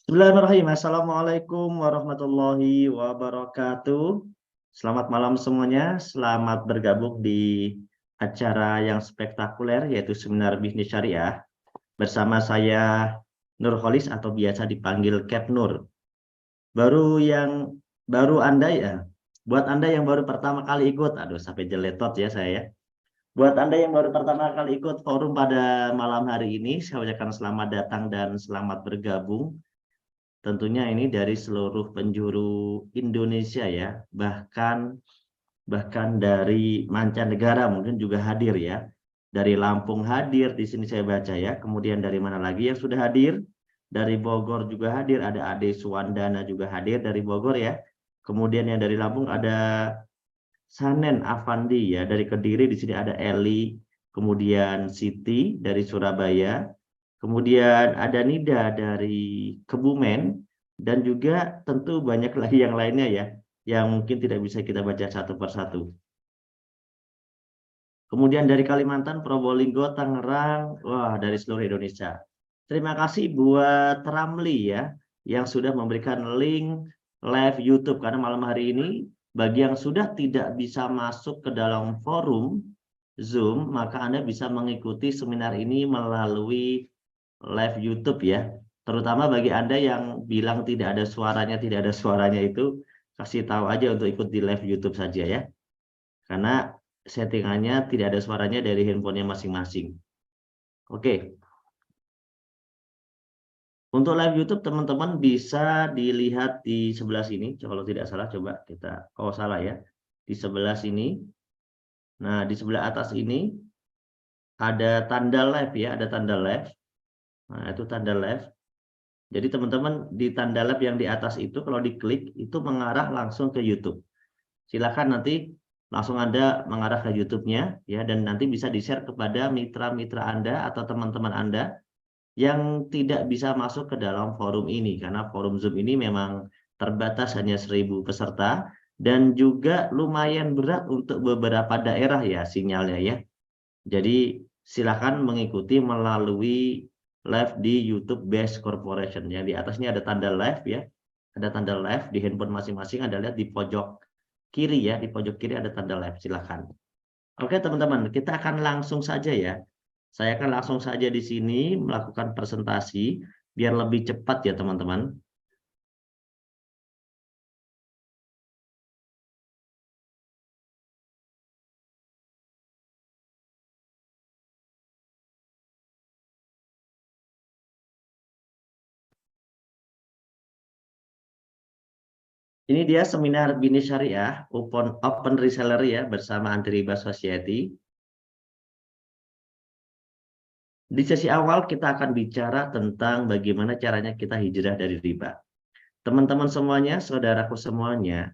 Bismillahirrahmanirrahim. Assalamualaikum warahmatullahi wabarakatuh. Selamat malam semuanya. Selamat bergabung di acara yang spektakuler yaitu seminar bisnis syariah bersama saya Nurholis atau biasa dipanggil Kep Nur. Baru Anda ya. Buat Anda yang baru pertama kali ikut, aduh sampai jeletot ya saya. Buat Anda yang baru pertama kali ikut forum pada malam hari ini, saya ucapkan selamat datang dan selamat bergabung. Tentunya ini dari seluruh penjuru Indonesia ya, bahkan dari mancanegara mungkin juga hadir ya. Dari Lampung hadir, di sini saya baca ya. Kemudian dari mana lagi yang sudah hadir? Dari Bogor juga hadir, ada Ade Suwandana juga hadir dari Bogor ya. Kemudian yang dari Lampung ada Sanen Afandi ya, dari Kediri di sini ada Eli, kemudian Siti dari Surabaya. Kemudian ada Nida dari Kebumen, dan juga tentu banyak lagi yang lainnya ya, yang mungkin tidak bisa kita baca satu persatu. Kemudian dari Kalimantan, Probolinggo, Tangerang, wah dari seluruh Indonesia. Terima kasih buat Ramli ya, yang sudah memberikan link live YouTube, karena malam hari ini, bagi yang sudah tidak bisa masuk ke dalam forum Zoom, maka Anda bisa mengikuti seminar ini melalui live YouTube ya. Terutama bagi Anda yang bilang tidak ada suaranya itu, kasih tahu aja untuk ikut di live YouTube saja ya. Karena settingannya tidak ada suaranya dari handphonenya masing-masing. Oke. Untuk live YouTube teman-teman bisa dilihat di sebelah sini. Kalau tidak salah coba kita, oh salah ya. Di sebelah sini. Nah, di sebelah atas ini ada tanda live ya, ada tanda live. Nah, itu tanda live. Jadi teman-teman di tanda lab yang di atas itu kalau diklik itu mengarah langsung ke YouTube. Silakan nanti langsung Anda mengarah ke YouTube-nya ya, dan nanti bisa di-share kepada mitra-mitra Anda atau teman-teman Anda yang tidak bisa masuk ke dalam forum ini, karena forum Zoom ini memang terbatas hanya 1.000 peserta dan juga lumayan berat untuk beberapa daerah ya sinyalnya ya. Jadi silakan mengikuti melalui live di YouTube Best Corporation. Yang di atasnya ada tanda live ya. Ada tanda live di handphone masing-masing. Anda lihat di pojok kiri ya, di pojok kiri ada tanda live. Silakan. Oke teman-teman, kita akan langsung saja ya. Saya akan langsung saja di sini melakukan presentasi biar lebih cepat ya teman-teman. Ini dia seminar bisnis syariah open reseller ya bersama Anti-Riba Society. Di sesi awal kita akan bicara tentang bagaimana caranya kita hijrah dari riba. Teman-teman semuanya, saudaraku semuanya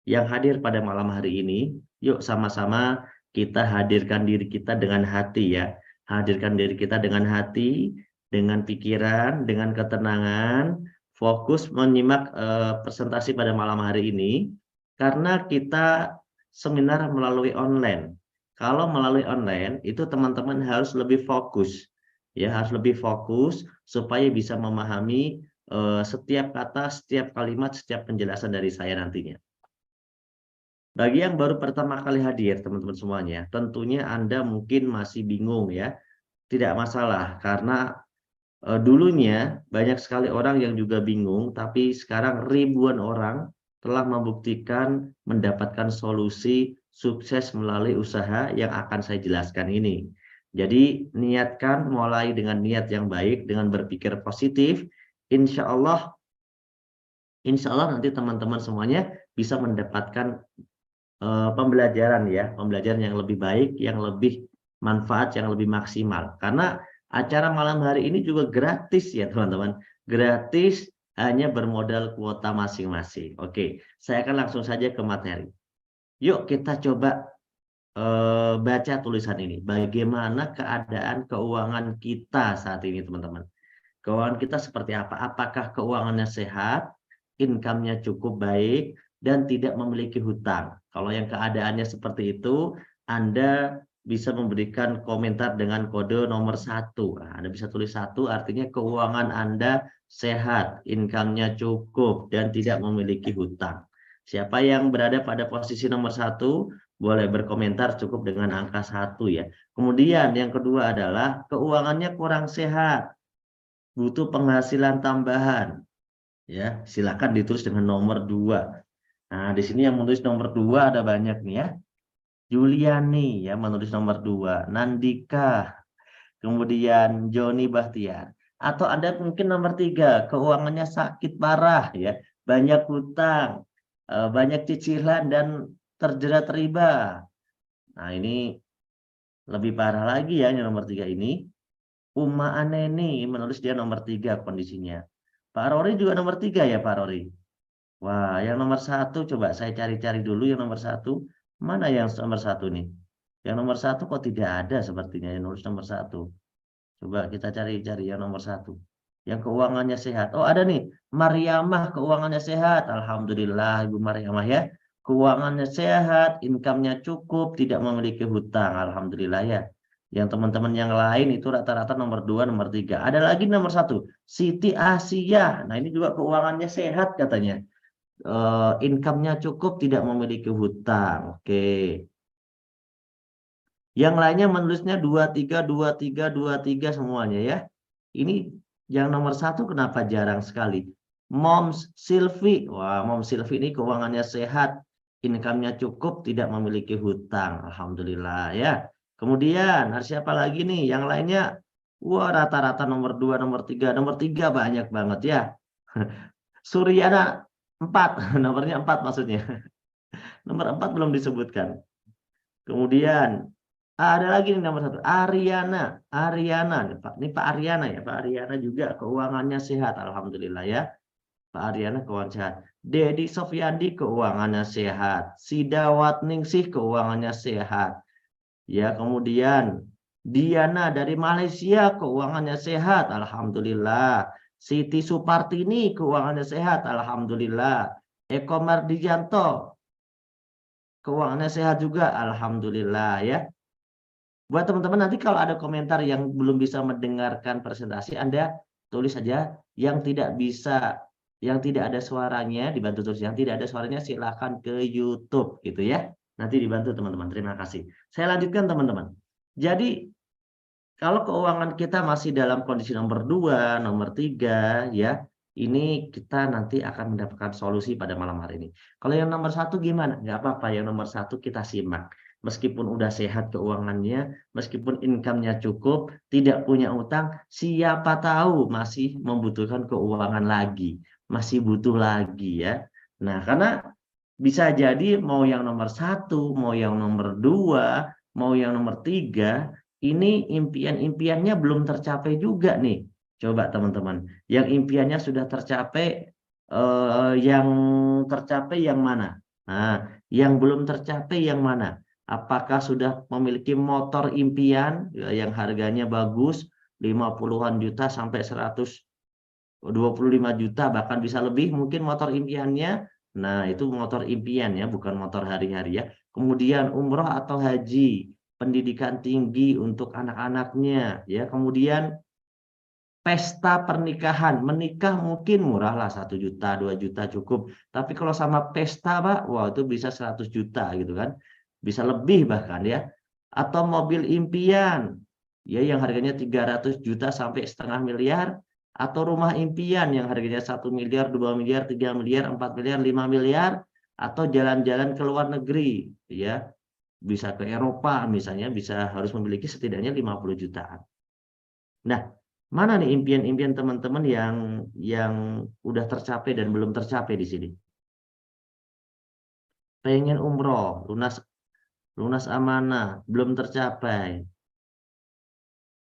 yang hadir pada malam hari ini, yuk sama-sama kita hadirkan diri kita dengan hati ya. Hadirkan diri kita dengan hati, dengan pikiran, dengan ketenangan, fokus menyimak presentasi pada malam hari ini, karena kita seminar melalui online. Kalau melalui online, itu teman-teman harus lebih fokus. Ya, harus lebih fokus supaya bisa memahami setiap kata, setiap kalimat, setiap penjelasan dari saya nantinya. Bagi yang baru pertama kali hadir, teman-teman semuanya, tentunya Anda mungkin masih bingung ya. Tidak masalah, karena dulunya banyak sekali orang yang juga bingung, tapi sekarang ribuan orang telah membuktikan mendapatkan solusi sukses melalui usaha yang akan saya jelaskan ini. Jadi niatkan mulai dengan niat yang baik, dengan berpikir positif, insya Allah nanti teman-teman semuanya bisa mendapatkan pembelajaran ya, pembelajaran yang lebih baik, yang lebih manfaat, yang lebih maksimal. Karena acara malam hari ini juga gratis ya teman-teman, gratis, hanya bermodal kuota masing-masing. Oke, saya akan langsung saja ke materi. Yuk kita coba baca tulisan ini. Bagaimana keadaan keuangan kita saat ini teman-teman? Keuangan kita seperti apa? Apakah keuangannya sehat, income-nya cukup baik, dan tidak memiliki hutang? Kalau yang keadaannya seperti itu, Anda bisa memberikan komentar dengan kode nomor 1. Nah, Anda bisa tulis 1, artinya keuangan Anda sehat, income-nya cukup, dan tidak memiliki hutang. Siapa yang berada pada posisi nomor 1, boleh berkomentar cukup dengan angka 1 ya. Kemudian yang kedua adalah keuangannya kurang sehat, butuh penghasilan tambahan. Ya, silakan ditulis dengan nomor 2. Nah, di sini yang menulis nomor 2 ada banyak nih ya. Juliani ya menulis nomor 2, Nandika, kemudian Joni Bahtiar. Atau ada mungkin nomor 3, keuangannya sakit parah ya, banyak hutang, banyak cicilan dan terjerat riba. Nah, ini lebih parah lagi ya yang nomor 3 ini. Uma Aneni menulis dia nomor 3 kondisinya. Pak Rory juga nomor 3 ya Pak Rory. Wah, yang nomor 1 coba saya cari-cari dulu yang nomor 1. Mana yang nomor 1 nih? Yang nomor 1 kok tidak ada sepertinya yang nulis nomor 1. Coba kita cari-cari yang nomor 1. Yang keuangannya sehat. Oh, ada nih. Mariamah keuangannya sehat. Alhamdulillah Ibu Mariamah ya. Keuangannya sehat, income-nya cukup, tidak memiliki hutang. Alhamdulillah ya. Yang teman-teman yang lain itu rata-rata nomor 2, nomor 3. Ada lagi nomor 1. Siti Asia. Nah, ini juga keuangannya sehat katanya. Income-nya cukup, tidak memiliki hutang. Oke. Yang lainnya menulisnya 23, 23, 23 semuanya ya. Ini yang nomor 1 kenapa jarang sekali? Moms Silvi. Wah, Moms Silvi ini keuangannya sehat, income-nya cukup, tidak memiliki hutang. Alhamdulillah ya. Kemudian ada siapa lagi nih? Yang lainnya, wah rata-rata nomor 2, nomor 3. Nomor 3 banyak banget ya. Suryana 4, nomornya 4 maksudnya. Nomor 4 belum disebutkan. Kemudian ada lagi nih nomor 1, Ariana. Ariana, ini Pak Ariana ya. Pak Ariana juga keuangannya sehat, alhamdulillah ya. Pak Ariana keuangan sehat. Dedi Sofyandi keuangannya sehat. Sida Watningsih keuangannya sehat. Ya, kemudian Diana dari Malaysia keuangannya sehat, alhamdulillah. Siti Supartini keuangannya sehat, alhamdulillah. Eko Mardijanto keuangannya sehat juga, alhamdulillah ya. Buat teman-teman nanti kalau ada komentar yang belum bisa mendengarkan presentasi, Anda tulis saja yang tidak bisa, yang tidak ada suaranya, dibantu tulis. Yang tidak ada suaranya silakan ke YouTube gitu ya. Nanti dibantu teman-teman. Terima kasih. Saya lanjutkan teman-teman. Jadi kalau keuangan kita masih dalam kondisi nomor 2, nomor 3 ya, ini kita nanti akan mendapatkan solusi pada malam hari ini. Kalau yang nomor 1 gimana? Nggak apa-apa, yang nomor 1 kita simak. Meskipun udah sehat keuangannya, meskipun income-nya cukup, tidak punya utang, siapa tahu masih membutuhkan keuangan lagi, masih butuh lagi ya. Nah, karena bisa jadi mau yang nomor 1, mau yang nomor 2, mau yang nomor 3, ini impian-impiannya belum tercapai juga nih. Coba teman-teman, yang impiannya sudah tercapai, yang tercapai yang mana? Nah, yang belum tercapai yang mana? Apakah sudah memiliki motor impian yang harganya bagus, 50-an juta sampai 125 juta, bahkan bisa lebih mungkin motor impiannya. Nah, itu motor impian ya, bukan motor hari-hari ya. Kemudian umroh atau haji, pendidikan tinggi untuk anak-anaknya ya. Kemudian pesta pernikahan, menikah mungkin murah lah 1 juta, 2 juta cukup. Tapi kalau sama pesta Pak, wah itu bisa 100 juta gitu kan. Bisa lebih bahkan ya. Atau mobil impian, ya yang harganya 300 juta sampai setengah miliar. Atau rumah impian yang harganya 1 miliar, 2 miliar, 3 miliar, 4 miliar, 5 miliar. Atau jalan-jalan ke luar negeri ya. Bisa ke Eropa misalnya, bisa harus memiliki setidaknya 50 jutaan. Nah, mana nih impian-impian teman-teman yang udah tercapai dan belum tercapai di sini? Pengen umroh, lunas amanah, belum tercapai.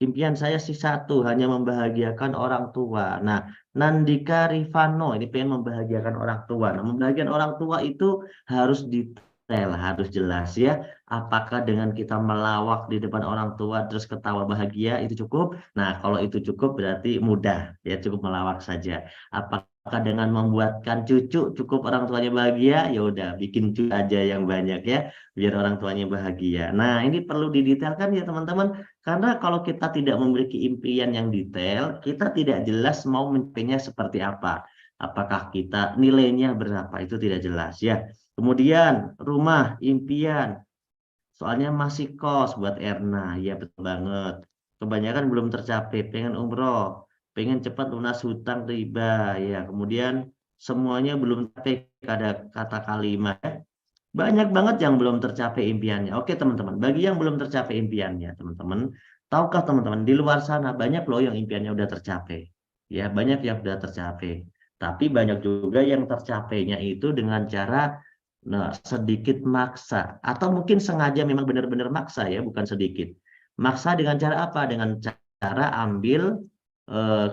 Impian saya sih satu, hanya membahagiakan orang tua. Nah, Nandika Rifano ini pengen membahagiakan orang tua. Nah, membahagiakan orang tua itu harus detail, harus jelas ya. Apakah dengan kita melawak di depan orang tua terus ketawa bahagia itu cukup? Nah, kalau itu cukup berarti mudah ya, cukup melawak saja. Apakah Apakah dengan membuatkan cucu cukup orang tuanya bahagia? Ya udah, bikin cucu aja yang banyak ya, biar orang tuanya bahagia. Nah, ini perlu didetailkan ya teman-teman, karena kalau kita tidak memiliki impian yang detail, kita tidak jelas mau mencapainya seperti apa. Apakah kita nilainya berapa, itu tidak jelas ya. Kemudian rumah impian, soalnya masih kos buat Erna, ya betul banget. Kebanyakan belum tercapai, pengen umroh, pengen cepat lunas hutang riba, ya. Kemudian semuanya belum tercapai, ada kata kalimat. Ya. Banyak banget yang belum tercapai impiannya. Oke teman-teman, bagi yang belum tercapai impiannya, teman-teman, tahukah teman-teman di luar sana banyak loh yang impiannya udah tercapai. Ya, banyak yang udah tercapai. Tapi banyak juga yang tercapainya itu dengan cara sedikit maksa atau mungkin sengaja memang benar-benar maksa ya, bukan sedikit. Maksa dengan cara apa? Dengan cara ambil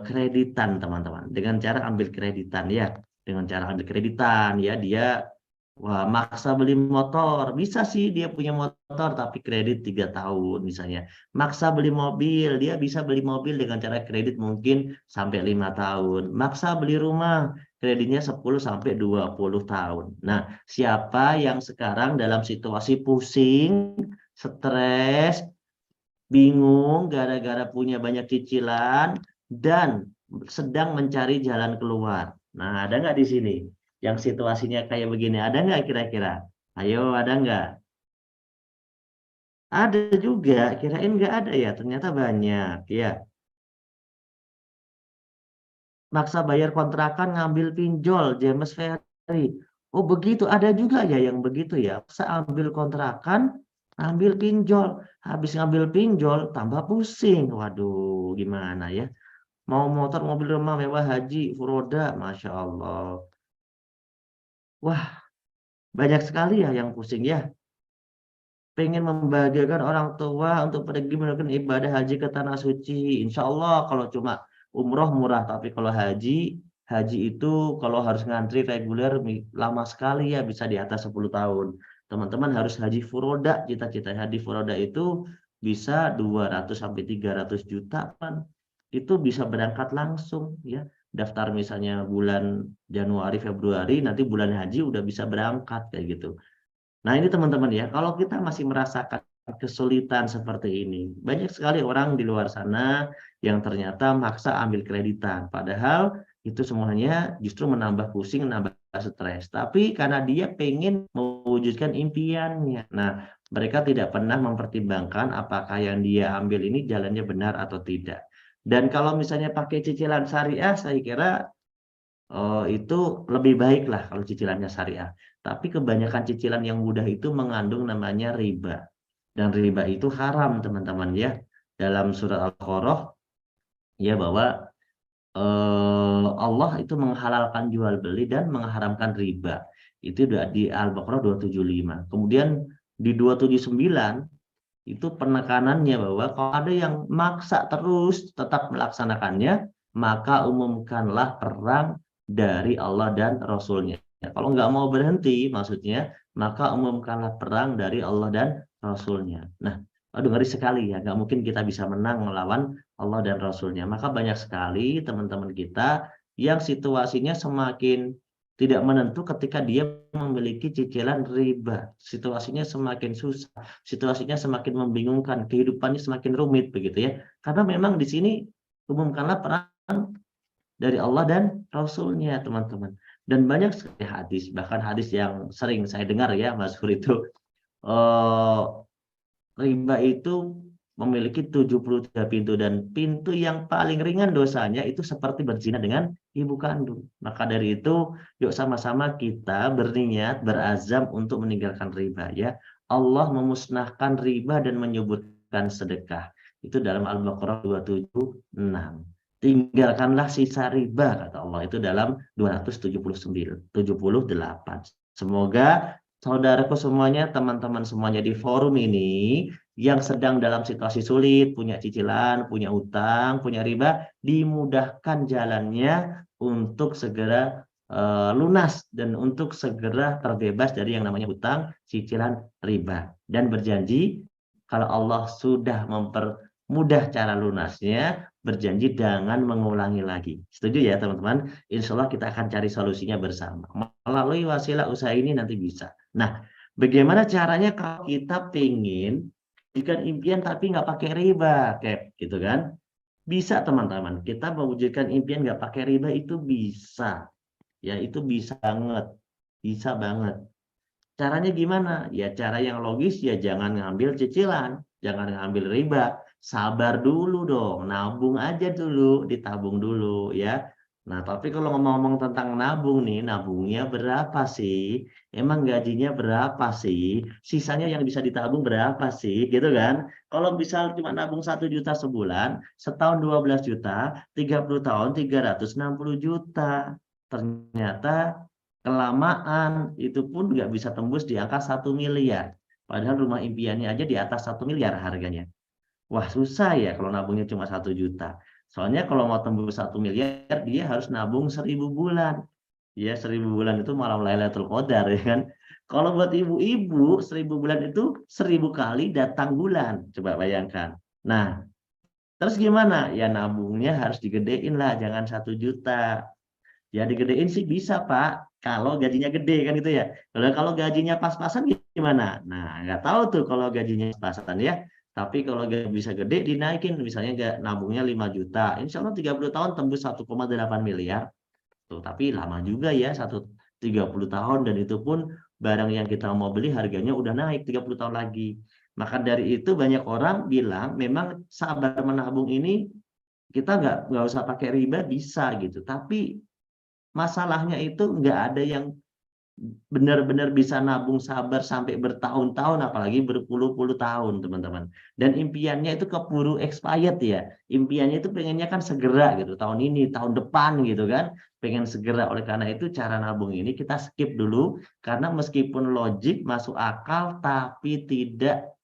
kreditan teman-teman. Dengan cara ambil kreditan ya. Dengan cara ambil kreditan ya, dia wah, maksa beli motor. Bisa sih dia punya motor tapi kredit 3 tahun misalnya. Maksa beli mobil, dia bisa beli mobil dengan cara kredit mungkin sampai 5 tahun. Maksa beli rumah, kreditnya 10 sampai 20 tahun. Nah, siapa yang sekarang dalam situasi pusing, stres, bingung gara-gara punya banyak cicilan dan sedang mencari jalan keluar? Nah, ada nggak di sini yang situasinya kayak begini? Ada nggak kira-kira? Ayo, ada nggak? Ada juga. Kirain nggak ada ya? Ternyata banyak. Ya, maksa bayar kontrakan ngambil pinjol, James Ferry. Oh begitu, ada juga ya yang begitu ya. Maksa ambil kontrakan, ambil pinjol. Habis ngambil pinjol, tambah pusing. Waduh, gimana ya? Mau motor, mobil, rumah mewah, haji, furoda, Masya Allah. Wah, banyak sekali ya yang pusing ya. Pengen membahagiakan orang tua untuk pergi melakukan ibadah haji ke tanah suci. Insya Allah kalau cuma umroh murah, tapi kalau haji, haji itu kalau harus ngantri reguler lama sekali ya, bisa di atas 10 tahun. Teman-teman harus haji furoda, cita-cita haji furoda itu bisa 200 sampai 300 juta kan. Itu bisa berangkat langsung ya. Daftar misalnya bulan Januari, Februari, nanti bulan haji udah bisa berangkat kayak gitu. Nah, ini teman-teman ya, kalau kita masih merasakan kesulitan seperti ini, banyak sekali orang di luar sana yang ternyata maksa ambil kreditan. Padahal itu semuanya justru menambah pusing, menambah stres. Tapi karena dia pengen mewujudkan impiannya. Nah, mereka tidak pernah mempertimbangkan apakah yang dia ambil ini jalannya benar atau tidak. Dan kalau misalnya pakai cicilan syariah, saya kira itu lebih baik lah kalau cicilannya syariah. Tapi kebanyakan cicilan yang mudah itu mengandung namanya riba. Dan riba itu haram teman-teman ya. Dalam surat Al-Baqarah ya bahwa Allah itu menghalalkan jual beli dan mengharamkan riba. Itu di Al-Baqarah 275. Kemudian di 279 itu penekanannya bahwa kalau ada yang maksa terus tetap melaksanakannya, maka umumkanlah perang dari Allah dan Rasulnya. Ya, kalau nggak mau berhenti, maksudnya, maka umumkanlah perang dari Allah dan Rasulnya. Nah, aduh ngeri sekali ya, nggak mungkin kita bisa menang melawan Allah dan Rasulnya. Maka banyak sekali teman-teman kita yang situasinya semakin tidak menentu ketika dia memiliki cicilan riba. Situasinya semakin susah, situasinya semakin membingungkan, kehidupannya semakin rumit begitu ya. Karena memang di sini umumkanlah perang dari Allah dan Rasulnya teman-teman. Dan banyak sekali hadis, bahkan hadis yang sering saya dengar ya Mas Hur itu, eh, riba itu memiliki 73 pintu dan pintu yang paling ringan dosanya itu seperti berzina dengan ibu kandung. Maka dari itu, yuk sama-sama kita berniat, berazam untuk meninggalkan riba ya. Allah memusnahkan riba dan menyebutkan sedekah. Itu dalam Al-Baqarah 276. Tinggalkanlah sisa riba kata Allah itu dalam 279, 78. Semoga saudaraku semuanya, teman-teman semuanya di forum ini yang sedang dalam situasi sulit, punya cicilan, punya utang, punya riba, dimudahkan jalannya untuk segera lunas dan untuk segera terbebas dari yang namanya hutang, cicilan, riba. Dan berjanji kalau Allah sudah mudah cara lunasnya, berjanji jangan mengulangi lagi. Setuju ya teman-teman? Insya Allah kita akan cari solusinya bersama. Melalui wasilah usaha ini nanti bisa. Nah, bagaimana caranya kalau kita pengen wujudkan impian tapi nggak pakai riba, kayak gitu kan? Bisa teman-teman. Kita mewujudkan impian nggak pakai riba itu bisa. Ya, itu bisa banget. Bisa banget. Caranya gimana? Ya cara yang logis ya jangan ngambil cicilan, jangan ngambil riba. Sabar dulu dong, nabung aja dulu, ditabung dulu ya. Nah, tapi kalau ngomong-ngomong tentang nabung nih, nabungnya berapa sih? Emang gajinya berapa sih? Sisanya yang bisa ditabung berapa sih? Gitu kan? Kalau misal cuma nabung 1 juta sebulan, setahun 12 juta, 30 tahun 360 juta. Ternyata kelamaan itu pun nggak bisa tembus di angka 1 miliar. Padahal rumah impiannya aja di atas 1 miliar harganya. Wah susah ya kalau nabungnya cuma 1 juta. Soalnya kalau mau tembus 1 miliar dia harus nabung 1.000 bulan. Ya 1.000 bulan itu malam Lailatul Qadar ya kan. Kalau buat ibu-ibu 1.000 bulan itu 1.000 kali datang bulan. Coba bayangkan. Nah terus gimana? Ya nabungnya harus digedein lah, jangan 1 juta. Ya digedein sih bisa Pak, kalau gajinya gede kan gitu ya. Kalau gajinya pas-pasan gimana? Nah nggak tahu tuh kalau gajinya pas-pasan ya. Tapi kalau bisa gede dinaikin, misalnya nabungnya 5 juta, insya Allah 30 tahun tembus 1,8 miliar. Tuh, tapi lama juga ya, 30 tahun dan itu pun barang yang kita mau beli harganya udah naik 30 tahun lagi. Maka dari itu banyak orang bilang memang sabar menabung ini kita nggak usah pakai riba bisa gitu. Tapi masalahnya itu nggak ada yang benar-benar bisa nabung sabar sampai bertahun-tahun, apalagi berpuluh-puluh tahun, teman-teman. Dan impiannya itu keburu expired ya. Impiannya itu pengennya kan segera gitu, tahun ini, tahun depan gitu kan. Pengen segera. Oleh karena itu cara nabung ini kita skip dulu, karena meskipun logik, masuk akal, tapi tidak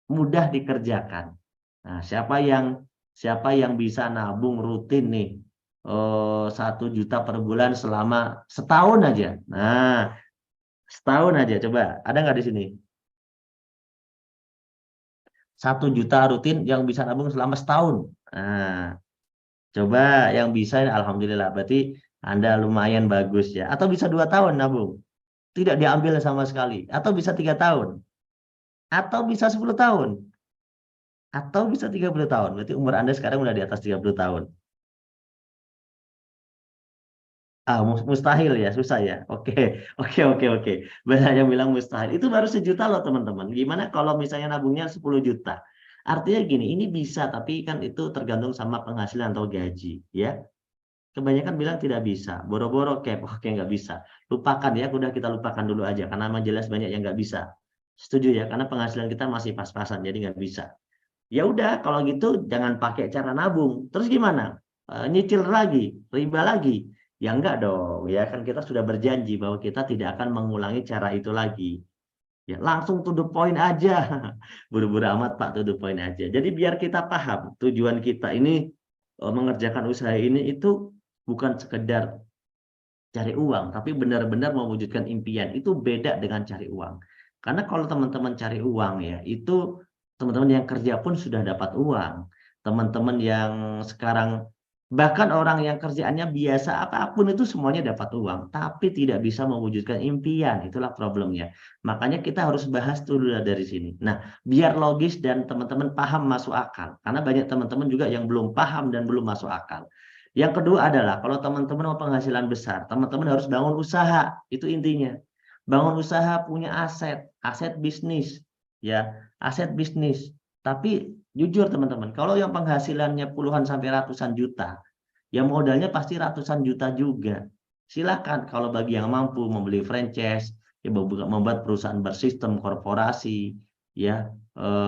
mudah dikerjakan. Nah, siapa yang bisa nabung rutin nih 1 juta per bulan selama setahun aja. Nah, setahun aja coba. Ada nggak di sini? 1 juta rutin yang bisa nabung selama setahun. Nah, coba yang bisa, alhamdulillah. Berarti Anda lumayan bagus ya. Atau bisa 2 tahun nabung, tidak diambil sama sekali. Atau bisa 3 tahun. Atau bisa 10 tahun. Atau bisa 30 tahun. Berarti umur Anda sekarang udah di atas 30 tahun. Ah, mustahil ya, susah ya. Oke, oke, oke, oke. Banyak yang bilang mustahil. Itu baru 1 juta loh teman-teman. Gimana kalau misalnya nabungnya 10 juta? Artinya gini, ini bisa, tapi kan itu tergantung sama penghasilan atau gaji, ya. Kebanyakan bilang tidak bisa. Boro-boro kayak, oke nggak bisa. Lupakan ya, udah kita lupakan dulu aja. Karena memang jelas banyak yang nggak bisa. Setuju ya, karena penghasilan kita masih pas-pasan, jadi nggak bisa. Ya udah, kalau gitu jangan pakai cara nabung. Terus gimana? Nyicil lagi, riba lagi. Ya enggak dong, ya kan kita sudah berjanji bahwa kita tidak akan mengulangi cara itu lagi. Ya langsung to the point aja. Buru-buru amat Pak, to the point aja. Jadi biar kita paham tujuan kita ini mengerjakan usaha ini itu bukan sekedar cari uang, tapi benar-benar mewujudkan impian. Itu beda dengan cari uang. Karena kalau teman-teman cari uang ya, itu teman-teman yang kerja pun sudah dapat uang. Teman-teman yang sekarang, bahkan orang yang kerjaannya biasa apapun itu semuanya dapat uang, tapi tidak bisa mewujudkan impian. Itulah problemnya. Makanya kita harus bahas dulu dari sini. Nah, biar logis dan teman-teman paham masuk akal. Karena banyak teman-teman juga yang belum paham dan belum masuk akal. Yang kedua adalah kalau teman-teman mau penghasilan besar, teman-teman harus bangun usaha. Itu intinya. Bangun usaha, punya aset, aset bisnis, ya, aset bisnis. Tapi jujur teman-teman, kalau yang penghasilannya puluhan sampai ratusan juta, ya modalnya pasti ratusan juta juga. Silakan kalau bagi yang mampu membeli franchise, ya membuat perusahaan bersistem korporasi, ya,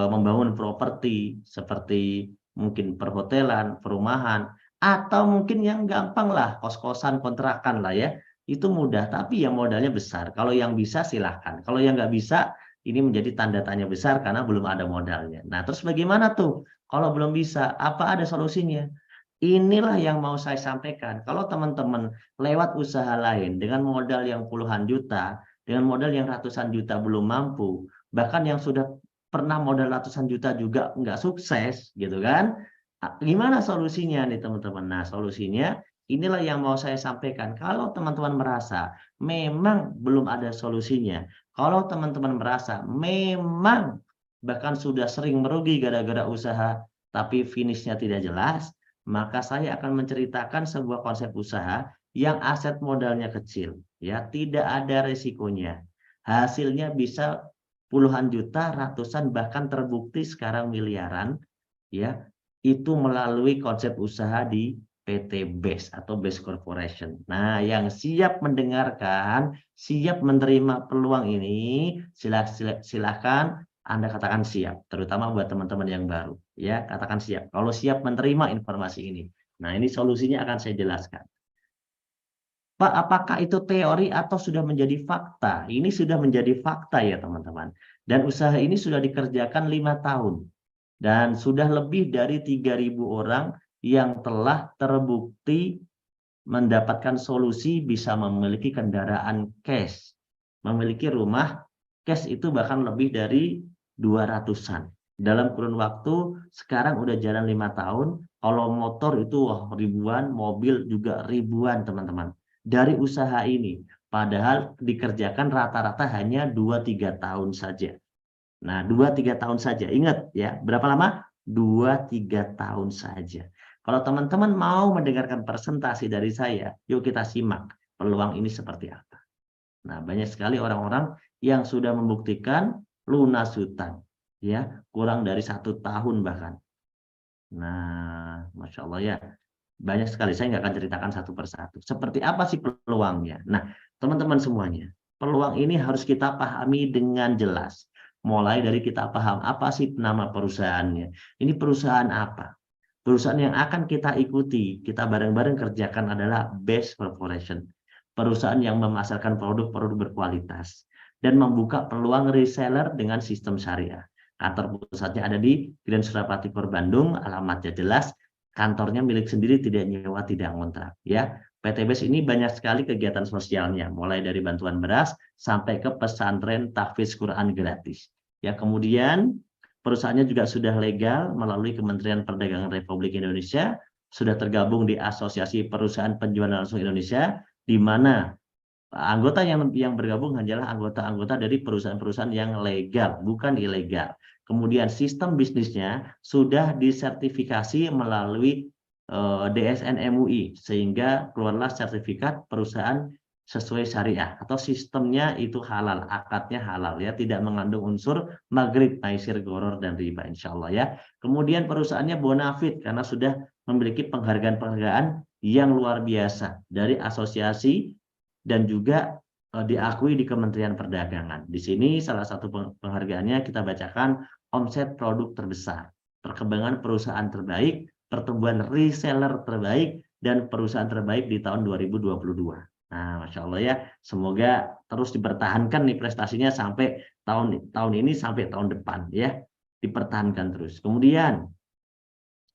membangun properti seperti mungkin perhotelan, perumahan, atau mungkin yang gampang lah, kos-kosan, kontrakan lah ya. Itu mudah, tapi yang modalnya besar. Kalau yang bisa silahkan. Kalau yang nggak bisa, ini menjadi tanda tanya besar karena belum ada modalnya. Nah, terus bagaimana tuh? Kalau belum bisa, apa ada solusinya? Inilah yang mau saya sampaikan. Kalau teman-teman lewat usaha lain dengan modal yang puluhan juta, dengan modal yang ratusan juta belum mampu, bahkan yang sudah pernah modal ratusan juta juga nggak sukses, gitu kan? Gimana solusinya nih teman-teman? Nah, solusinya inilah yang mau saya sampaikan. Kalau teman-teman merasa memang belum ada solusinya, kalau teman-teman merasa memang bahkan sudah sering merugi gara-gara usaha, tapi finishnya tidak jelas, maka saya akan menceritakan sebuah konsep usaha yang aset modalnya kecil, ya, tidak ada resikonya. Hasilnya bisa puluhan juta, ratusan, bahkan terbukti sekarang miliaran, ya, itu melalui konsep usaha di PT BES atau BES Corporation. Nah, yang siap mendengarkan, siap menerima peluang ini, silahkan Anda katakan siap, terutama buat teman-teman yang baru, ya, katakan siap. Kalau siap menerima informasi ini. Nah, ini solusinya akan saya jelaskan. Pak, apakah itu teori atau sudah menjadi fakta? Ini sudah menjadi fakta ya teman-teman. Dan usaha ini sudah dikerjakan 5 tahun. Dan sudah lebih dari 3.000 orang yang telah terbukti mendapatkan solusi bisa memiliki kendaraan cash. Memiliki rumah cash itu bahkan lebih dari 200-an. Dalam kurun waktu sekarang udah jalan 5 tahun. Kalau motor itu ribuan, mobil juga ribuan teman-teman. Dari usaha ini. Padahal dikerjakan rata-rata hanya 2-3 tahun saja. Nah, 2-3 tahun saja. Ingat ya, berapa lama? 2-3 tahun saja. Kalau teman-teman mau mendengarkan presentasi dari saya, yuk kita simak peluang ini seperti apa. Nah, banyak sekali orang-orang yang sudah membuktikan lunas hutang, ya, kurang dari 1 tahun bahkan. Nah, Masya Allah ya, banyak sekali. Saya nggak akan ceritakan satu persatu. Seperti apa sih peluangnya? Nah, teman-teman semuanya, peluang ini harus kita pahami dengan jelas. Mulai dari kita paham apa sih nama perusahaannya. Ini perusahaan apa? Perusahaan yang akan kita ikuti, kita bareng-bareng kerjakan adalah BES Corporation. Perusahaan yang memasarkan produk-produk berkualitas dan membuka peluang reseller dengan sistem syariah. Kantor pusatnya ada di Grand Surapati Bandung, alamatnya jelas, kantornya milik sendiri, tidak nyewa, tidak ngontrak, ya. PT BES ini banyak sekali kegiatan sosialnya, mulai dari bantuan beras sampai ke pesantren tahfiz Quran gratis. Ya, kemudian perusahaannya juga sudah legal melalui Kementerian Perdagangan Republik Indonesia, sudah tergabung di Asosiasi Perusahaan Penjualan Langsung Indonesia, di mana anggota yang bergabung hanyalah anggota-anggota dari perusahaan-perusahaan yang legal, bukan ilegal. Kemudian sistem bisnisnya sudah disertifikasi melalui DSN MUI, sehingga keluarlah sertifikat perusahaan sesuai syariah atau sistemnya itu halal, akadnya halal, ya, tidak mengandung unsur maghrib, maisir, goror, dan riba, insya Allah ya. Kemudian perusahaannya bonafit karena sudah memiliki penghargaan-penghargaan yang luar biasa dari asosiasi dan juga diakui di Kementerian Perdagangan. Di sini salah satu penghargaannya kita bacakan omset produk terbesar, perkembangan perusahaan terbaik, pertumbuhan reseller terbaik, dan perusahaan terbaik di tahun 2022. Nah, Masya Allah ya, semoga terus dipertahankan nih prestasinya sampai tahun ini sampai tahun depan ya, dipertahankan terus. Kemudian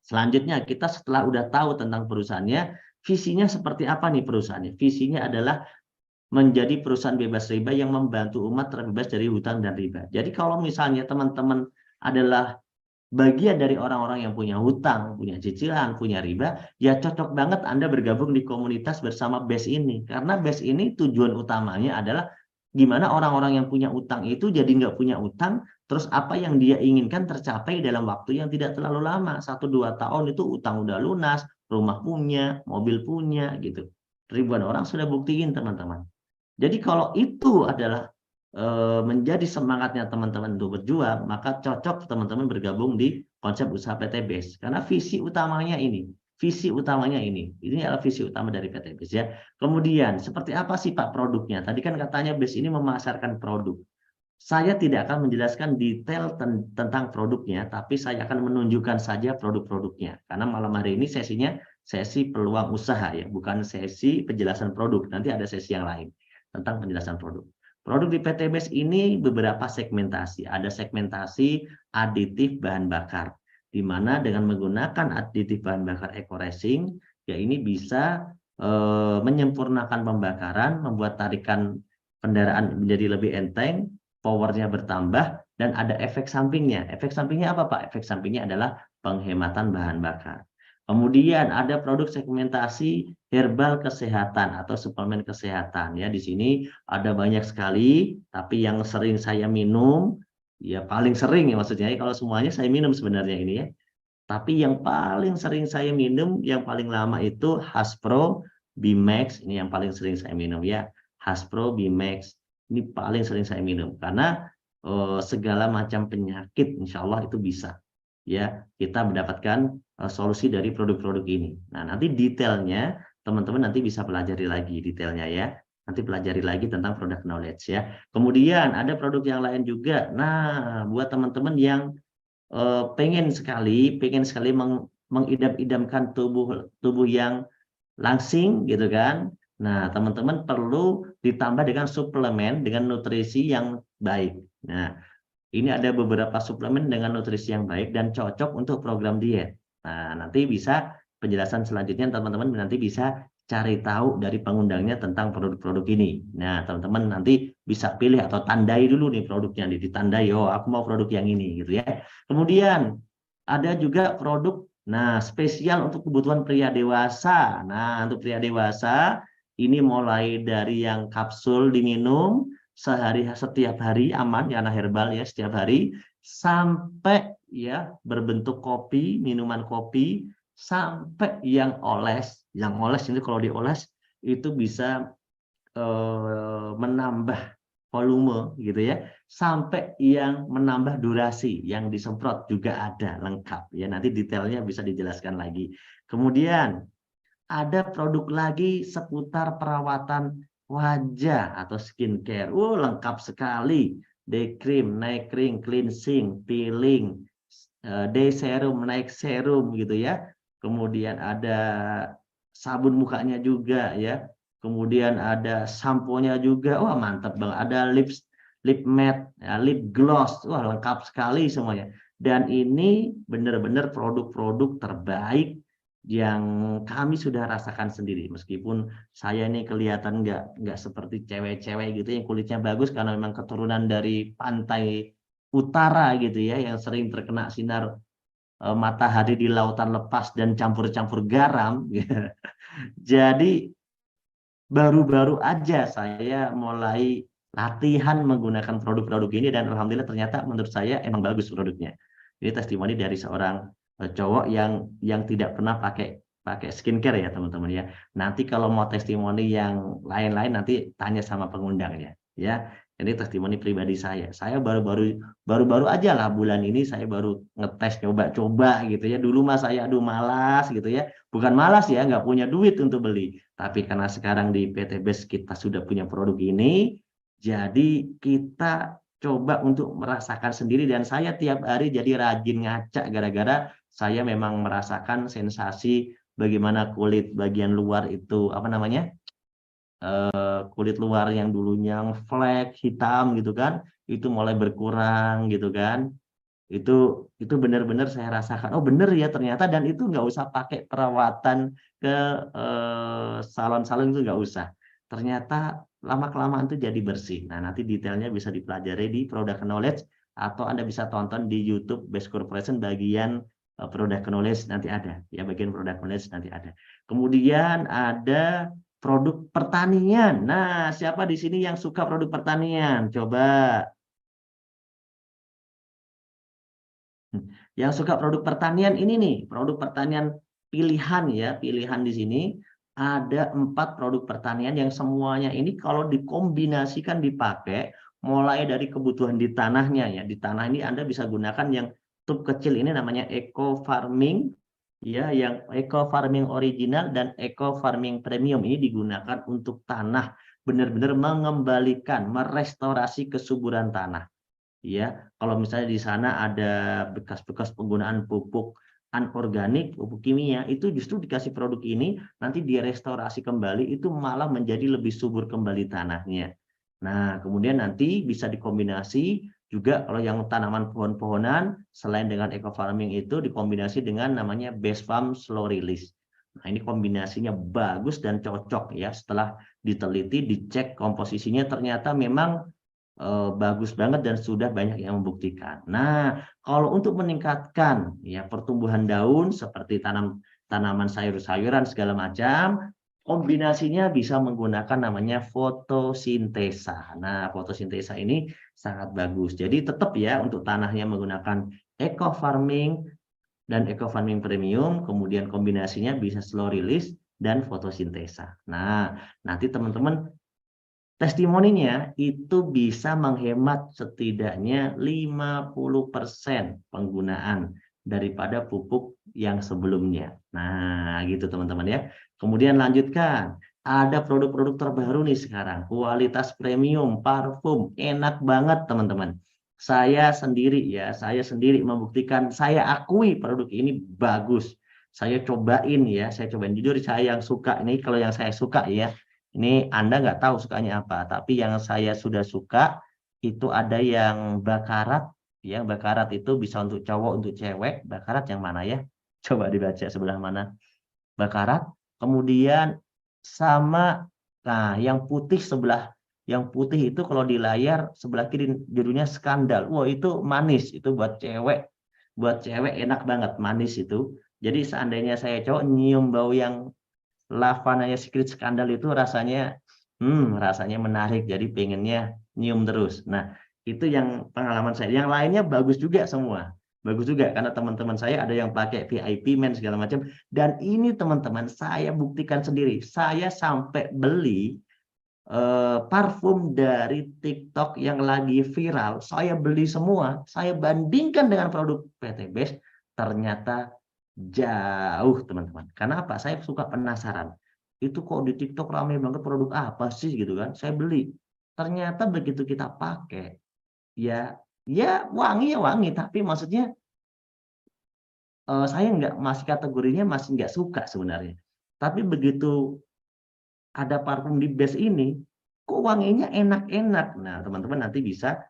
selanjutnya kita setelah udah tahu tentang perusahaannya, visinya seperti apa nih perusahaannya? Visinya adalah menjadi perusahaan bebas riba yang membantu umat terbebas dari hutang dan riba. Jadi kalau misalnya teman-teman adalah bagian dari orang-orang yang punya hutang, punya cicilan, punya riba, ya cocok banget Anda bergabung di komunitas bersama BES ini. Karena BES ini tujuan utamanya adalah gimana orang-orang yang punya utang itu jadi nggak punya utang, terus apa yang dia inginkan tercapai dalam waktu yang tidak terlalu lama. 1-2 tahun itu utang udah lunas, rumah punya, mobil punya, gitu. Ribuan orang sudah buktiin teman-teman. Jadi kalau itu adalah menjadi semangatnya teman-teman untuk berjuang, maka cocok teman-teman bergabung di konsep usaha PT BES. Karena visi utamanya ini. Visi utamanya ini. Ini adalah visi utama dari PT BES ya. Kemudian, seperti apa sih Pak produknya? Tadi kan katanya BES ini memasarkan produk. Saya tidak akan menjelaskan detail tentang produknya, tapi saya akan menunjukkan saja produk-produknya. Karena malam hari ini sesinya sesi peluang usaha ya, bukan sesi penjelasan produk. Nanti ada sesi yang lain tentang penjelasan produk. Produk di PT BES ini beberapa segmentasi. Ada segmentasi aditif bahan bakar, di mana dengan menggunakan aditif bahan bakar eco-racing, ya ini bisa menyempurnakan pembakaran, membuat tarikan kendaraan menjadi lebih enteng, powernya bertambah, dan ada efek sampingnya. Efek sampingnya apa, Pak? Efek sampingnya adalah penghematan bahan bakar. Kemudian ada produk segmentasi herbal kesehatan atau suplemen kesehatan. Ya, di sini ada banyak sekali, tapi yang sering saya minum, ya paling sering ya maksudnya, kalau semuanya saya minum sebenarnya ini ya. Tapi yang paling sering saya minum, yang paling lama itu Haspro Bimax. Ini yang paling sering saya minum ya. Haspro Bimax. Ini paling sering saya minum. Karena segala macam penyakit, insya Allah itu bisa. Ya, kita mendapatkan solusi dari produk-produk ini. Nah, nanti detailnya, teman-teman nanti bisa pelajari lagi detailnya ya. Nanti pelajari lagi tentang produk knowledge ya. Kemudian ada produk yang lain juga. Nah, buat teman-teman yang pengen sekali mengidam-idamkan tubuh yang langsing gitu kan. Nah, teman-teman perlu ditambah dengan suplemen dengan nutrisi yang baik. Nah, ini ada beberapa suplemen dengan nutrisi yang baik dan cocok untuk program diet. Nah, nanti bisa penjelasan selanjutnya teman-teman nanti bisa cari tahu dari pengundangnya tentang produk-produk ini. Nah, teman-teman nanti bisa pilih atau tandai dulu nih produknya, ditandai, oh aku mau produk yang ini gitu ya. Kemudian ada juga produk, nah spesial untuk kebutuhan pria dewasa. Nah, untuk pria dewasa ini mulai dari yang kapsul diminum setiap hari aman ya, anak herbal ya setiap hari, sampai ya berbentuk kopi, minuman kopi, sampai yang oles. Yang oles ini kalau dioles itu bisa menambah volume gitu ya, sampai yang menambah durasi, yang disemprot juga ada lengkap ya, nanti detailnya bisa dijelaskan lagi. Kemudian ada produk lagi seputar perawatan wajah atau skincare. Lengkap sekali. Day cream, night cream, cleansing, peeling, day serum, night serum gitu ya. Kemudian ada sabun mukanya juga ya. Kemudian ada sampo-nya juga. Wah, mantap banget. Ada lip matte, ya, lip gloss. Wah, lengkap sekali semuanya. Dan ini benar-benar produk-produk terbaik yang kami sudah rasakan sendiri, meskipun saya ini kelihatan nggak seperti cewek-cewek gitu yang kulitnya bagus karena memang keturunan dari pantai utara gitu ya, yang sering terkena sinar matahari di lautan lepas dan campur-campur garam. Jadi baru-baru aja saya mulai latihan menggunakan produk-produk ini dan alhamdulillah ternyata menurut saya emang bagus produknya. Ini testimoni dari seorang cowok yang tidak pernah pakai pakai skincare ya teman-teman ya. Nanti kalau mau testimoni yang lain-lain nanti tanya sama pengundangnya ya. Ini testimoni pribadi saya. Saya baru-baru aja lah bulan ini saya baru ngetes coba-coba gitu ya. Dulu mah saya aduh malas gitu ya. Bukan malas ya, nggak punya duit untuk beli. Tapi karena sekarang di PT BES kita sudah punya produk ini, jadi kita coba untuk merasakan sendiri dan saya tiap hari jadi rajin ngaca gara-gara saya memang merasakan sensasi bagaimana kulit bagian luar itu apa namanya? Kulit luar yang dulunya flek hitam gitu kan, itu mulai berkurang gitu kan. Itu benar-benar saya rasakan, oh bener ya ternyata, dan itu nggak usah pakai perawatan ke salon-salon, itu nggak usah, ternyata lama-kelamaan itu jadi bersih. Nah, nanti detailnya bisa dipelajari di Product Knowledge atau Anda bisa tonton di YouTube Best Corporation bagian Product Knowledge, nanti ada ya, bagian Product Knowledge nanti ada. Kemudian ada produk pertanian. Nah, siapa di sini yang suka produk pertanian? Coba. Yang suka produk pertanian ini nih, produk pertanian pilihan ya, pilihan di sini ada 4 produk pertanian yang semuanya ini kalau dikombinasikan dipakai, mulai dari kebutuhan di tanahnya ya. Di tanah ini Anda bisa gunakan yang tub kecil ini namanya eco farming ya, yang eco farming original dan eco farming premium ini digunakan untuk tanah benar-benar mengembalikan, merestorasi kesuburan tanah. Ya, kalau misalnya di sana ada bekas-bekas penggunaan pupuk anorganik, pupuk kimia, itu justru dikasih produk ini, nanti direstorasi kembali, itu malah menjadi lebih subur kembali tanahnya. Nah, kemudian nanti bisa dikombinasi juga kalau yang tanaman pohon-pohonan, selain dengan eco farming itu dikombinasi dengan namanya base farm slow release. Nah, ini kombinasinya bagus dan cocok ya. Setelah diteliti, dicek komposisinya, ternyata memang bagus banget dan sudah banyak yang membuktikan. Nah, kalau untuk meningkatkan ya pertumbuhan daun seperti tanaman sayur-sayuran segala macam, kombinasinya bisa menggunakan namanya fotosintesa. Nah, fotosintesa ini sangat bagus. Jadi tetap ya untuk tanahnya menggunakan eco farming dan eco farming premium, kemudian kombinasinya bisa slow release dan fotosintesa. Nah, nanti teman-teman testimoninya itu bisa menghemat setidaknya 50% penggunaan daripada pupuk yang sebelumnya. Nah, gitu teman-teman ya. Kemudian lanjutkan. Ada produk-produk terbaru nih sekarang. Kualitas premium, parfum, enak banget teman-teman. Saya sendiri membuktikan, saya akui produk ini bagus. Saya cobain ya, saya cobain jujur saya yang suka ini, kalau yang saya suka ya. Ini Anda nggak tahu sukanya apa, tapi yang saya sudah suka itu ada yang bakarat, ya bakarat itu bisa untuk cowok, untuk cewek. Bakarat yang mana ya? Coba dibaca sebelah mana? Bakarat. Kemudian sama, nah yang putih sebelah, yang putih itu kalau di layar sebelah kiri judulnya skandal. Wah itu manis, itu buat cewek enak banget, manis itu. Jadi seandainya saya cowok nyium bau yang Lavananya Secret Scandal itu rasanya menarik, jadi pengennya nyium terus. Nah, itu yang pengalaman saya. Yang lainnya bagus juga semua. Bagus juga karena teman-teman saya ada yang pakai VIP men segala macam. Dan ini teman-teman saya buktikan sendiri. Saya sampai beli parfum dari TikTok yang lagi viral. Saya beli semua. Saya bandingkan dengan produk PT Best. Ternyata jauh teman-teman. Karena apa? Saya suka penasaran. Itu kok di TikTok ramai banget produk apa sih gitu kan? Saya beli. Ternyata begitu kita pakai, ya wangi ya wangi, tapi maksudnya saya masih kategorinya masih nggak suka sebenarnya. Tapi begitu ada parfum di base ini, kok wanginya enak-enak. Nah teman-teman nanti bisa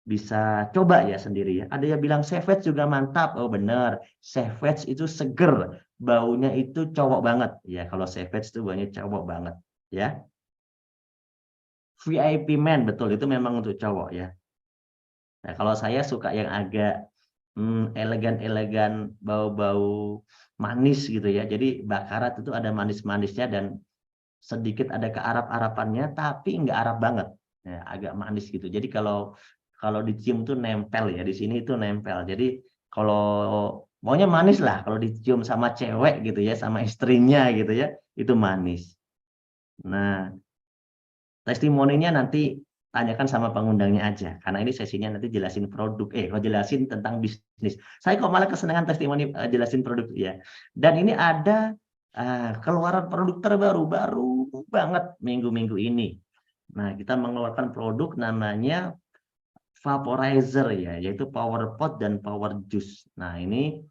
bisa coba ya sendiri ya. Ada yang bilang Savage juga mantap. Oh bener, Savage itu seger, baunya itu cowok banget. Ya kalau Savage itu baunya cowok banget. Ya, VIP Man betul itu memang untuk cowok ya. Nah kalau saya suka yang agak elegan-elegan, bau-bau manis gitu ya. Jadi bakarat itu ada manis-manisnya dan sedikit ada kearap-arapannya, tapi nggak arap banget. Ya, agak manis gitu. Jadi kalau kalau dicium tuh nempel ya, di sini itu nempel. Jadi kalau maunya manis lah, kalau dicium sama cewek gitu ya, sama istrinya gitu ya, itu manis. Nah, testimoninya nanti tanyakan sama pengundangnya aja, karena ini sesinya nanti jelasin produk, kalau jelasin tentang bisnis. Saya kok malah kesenangan testimoni jelasin produk ya. Dan ini ada keluaran produk terbaru, baru banget minggu-minggu ini. Nah, kita mengeluarkan produk namanya vaporizer ya, yaitu Power Pot dan Power Juice. Nah, ini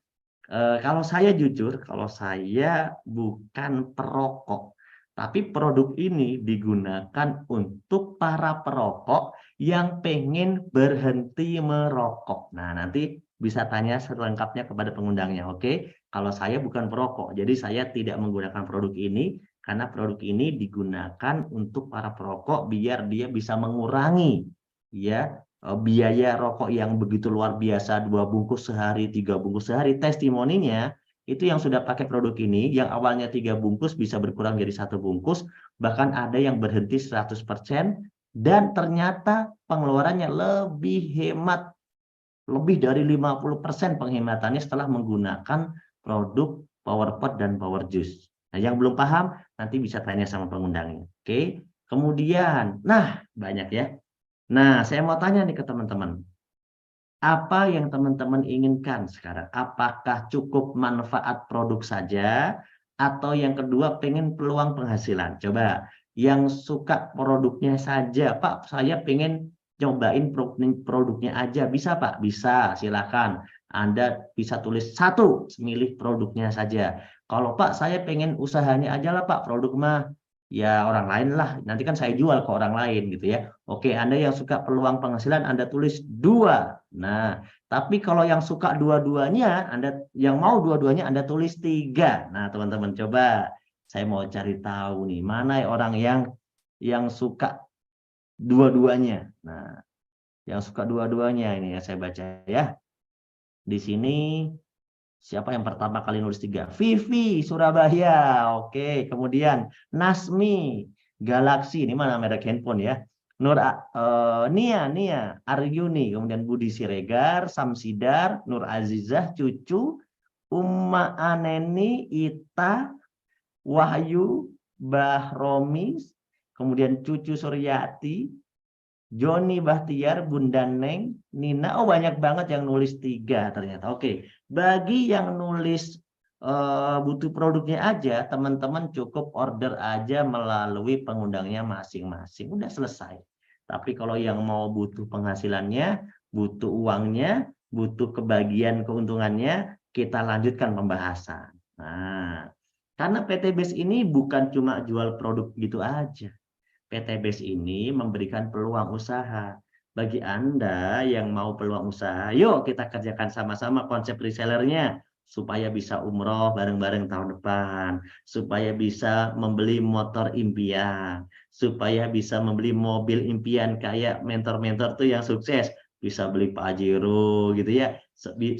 kalau saya jujur, kalau saya bukan perokok, tapi produk ini digunakan untuk para perokok yang pengen berhenti merokok. Nah, nanti bisa tanya selengkapnya kepada pengundangnya, oke? Kalau saya bukan perokok, jadi saya tidak menggunakan produk ini karena produk ini digunakan untuk para perokok biar dia bisa mengurangi ya biaya rokok yang begitu luar biasa, 2 bungkus sehari, 3 bungkus sehari. Testimoninya itu yang sudah pakai produk ini, yang awalnya 3 bungkus bisa berkurang jadi 1 bungkus, bahkan ada yang berhenti 100%, dan ternyata pengeluarannya lebih hemat, lebih dari 50% penghematannya setelah menggunakan produk Power Pot dan Power Juice. Nah, yang belum paham nanti bisa tanya sama pengundangnya. Oke. Kemudian, nah banyak ya. Nah, saya mau tanya nih ke teman-teman. Apa yang teman-teman inginkan sekarang? Apakah cukup manfaat produk saja? Atau yang kedua pengen peluang penghasilan? Coba, yang suka produknya saja. Pak, saya pengen cobain produknya aja. Bisa Pak? Bisa, silakan. Anda bisa tulis satu, milih produknya saja. Kalau Pak, saya pengen usahanya aja lah Pak, produk mah ya orang lain lah, nanti kan saya jual ke orang lain gitu ya. Oke, Anda yang suka peluang penghasilan Anda tulis 2. Nah, tapi kalau yang suka dua-duanya, Anda yang mau dua-duanya Anda tulis 3. Nah, teman-teman coba saya mau cari tahu nih, mana orang yang suka dua-duanya. Nah, Yang suka dua-duanya ini ya saya baca ya. Di sini siapa yang pertama kali nulis 3? Vivi, Surabaya. Oke, kemudian Nasmi, Galaxy. Ini mana merek handphone ya. Nia, Aryuni. Kemudian Budi Siregar, Samsidar, Nur Azizah, Cucu, Umma Aneni, Ita, Wahyu, Bahromi, kemudian Cucu Suryati, Joni Bahtiar, Bunda Neng, Nina. Oh banyak banget yang nulis 3 ternyata. Oke, bagi yang nulis butuh produknya aja, teman-teman cukup order aja melalui pengundangnya masing-masing. Udah selesai. Tapi kalau yang mau butuh penghasilannya, butuh uangnya, butuh kebagian keuntungannya, kita lanjutkan pembahasan. Nah, karena PT BES ini bukan cuma jual produk gitu aja. PT BES ini memberikan peluang usaha. Bagi Anda yang mau peluang usaha, yuk kita kerjakan sama-sama konsep resellernya supaya bisa umroh bareng-bareng tahun depan, supaya bisa membeli motor impian, supaya bisa membeli mobil impian kayak mentor-mentor tuh yang sukses, bisa beli Pajero gitu ya,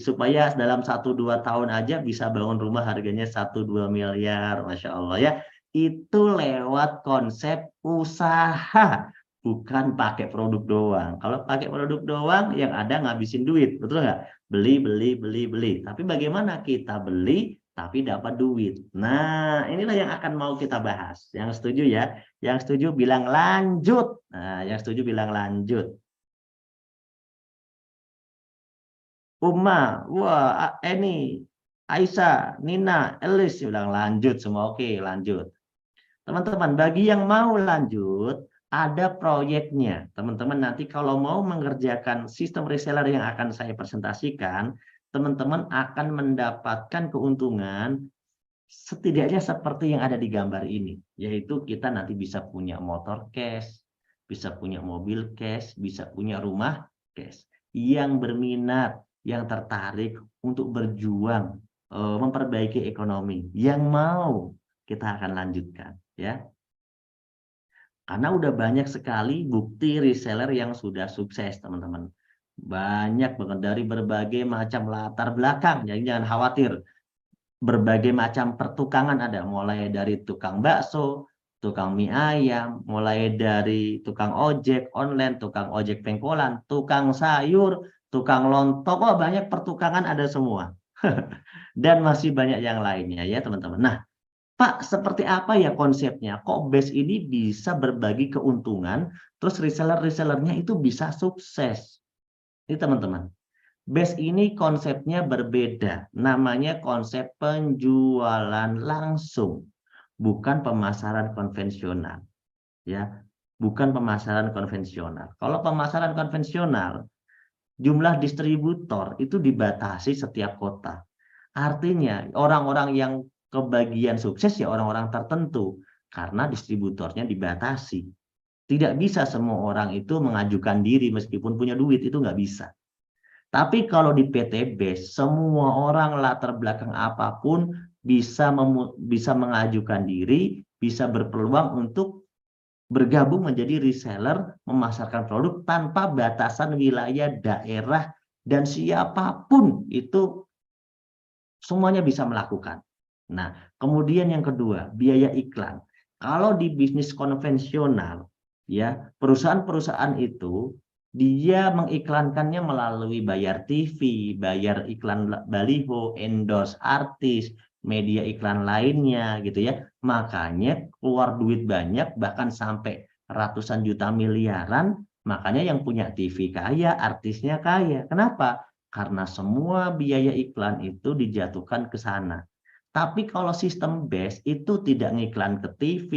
supaya dalam 1-2 tahun aja bisa bangun rumah harganya 1-2 miliar, Masya Allah ya. Itu lewat konsep usaha, bukan pakai produk doang. Kalau pakai produk doang, yang ada ngabisin duit, betul nggak? Beli. Tapi bagaimana kita beli tapi dapat duit? Nah, inilah yang akan mau kita bahas. Yang setuju ya? Yang setuju bilang lanjut. Nah, yang setuju bilang lanjut. Uma, wah, Eni, Aisyah, Nina, Elis bilang lanjut semua. Oke, lanjut. Teman-teman, bagi yang mau lanjut, ada proyeknya. Teman-teman, nanti kalau mau mengerjakan sistem reseller yang akan saya presentasikan, teman-teman akan mendapatkan keuntungan setidaknya seperti yang ada di gambar ini. Yaitu kita nanti bisa punya motor cash, bisa punya mobil cash, bisa punya rumah cash. Yang berminat, yang tertarik untuk berjuang, memperbaiki ekonomi, yang mau kita akan lanjutkan. Ya, karena udah banyak sekali bukti reseller yang sudah sukses, teman-teman. Banyak banget dari berbagai macam latar belakang, jadi jangan khawatir. Berbagai macam pertukangan ada, mulai dari tukang bakso, tukang mie ayam, mulai dari tukang ojek online, tukang ojek pengkolan, tukang sayur, tukang lontong, oh banyak pertukangan ada semua. Dan masih banyak yang lainnya ya, teman-teman. Nah, Pak, seperti apa ya konsepnya? Kok BES ini bisa berbagi keuntungan, terus reseller-resellernya itu bisa sukses? Ini teman-teman, BES ini konsepnya berbeda. Namanya konsep penjualan langsung, bukan pemasaran konvensional. Ya, bukan pemasaran konvensional. Kalau pemasaran konvensional, jumlah distributor itu dibatasi setiap kota. Artinya orang-orang yang kebagian sukses ya orang-orang tertentu karena distributornya dibatasi. Tidak bisa semua orang itu mengajukan diri meskipun punya duit, itu nggak bisa. Tapi kalau di PT BES semua orang latar belakang apapun bisa mengajukan diri, bisa berpeluang untuk bergabung menjadi reseller, memasarkan produk tanpa batasan wilayah, daerah, dan siapapun itu semuanya bisa melakukan. Nah, kemudian yang kedua, biaya iklan. Kalau di bisnis konvensional, ya, perusahaan-perusahaan itu dia mengiklankannya melalui bayar TV, bayar iklan baliho, endorse artis, media iklan lainnya gitu ya. Makanya keluar duit banyak bahkan sampai ratusan juta miliaran, makanya yang punya TV kaya, artisnya kaya. Kenapa? Karena semua biaya iklan itu dijatuhkan ke sana. Tapi kalau sistem BES itu tidak ngiklan ke TV,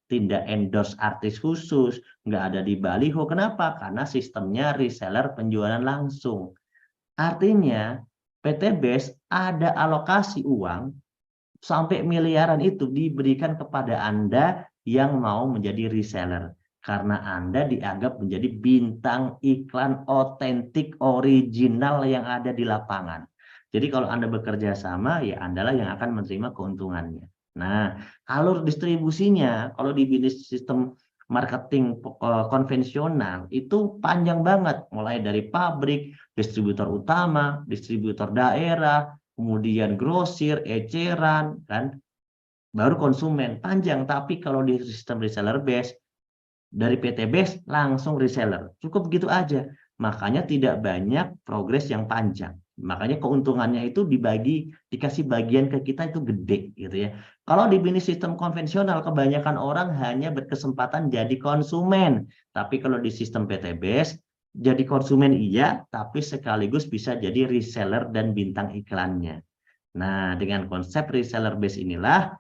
tidak endorse artis khusus, nggak ada di baliho. Kenapa? Karena sistemnya reseller penjualan langsung. Artinya PT BES ada alokasi uang sampai miliaran itu diberikan kepada Anda yang mau menjadi reseller. Karena Anda dianggap menjadi bintang iklan otentik original yang ada di lapangan. Jadi kalau Anda bekerja sama, ya Anda lah yang akan menerima keuntungannya. Nah, alur distribusinya, kalau di bisnis sistem marketing konvensional itu panjang banget, mulai dari pabrik, distributor utama, distributor daerah, kemudian grosir, eceran, kan, baru konsumen, panjang. Tapi kalau di sistem reseller base, dari PT base langsung reseller, cukup gitu aja. Makanya tidak banyak progres yang panjang. Makanya keuntungannya itu dikasih bagian ke kita itu gede gitu ya. Kalau di bisnis sistem konvensional kebanyakan orang hanya berkesempatan jadi konsumen. Tapi kalau di sistem PT base jadi konsumen iya, tapi sekaligus bisa jadi reseller dan bintang iklannya. Nah, dengan konsep reseller base inilah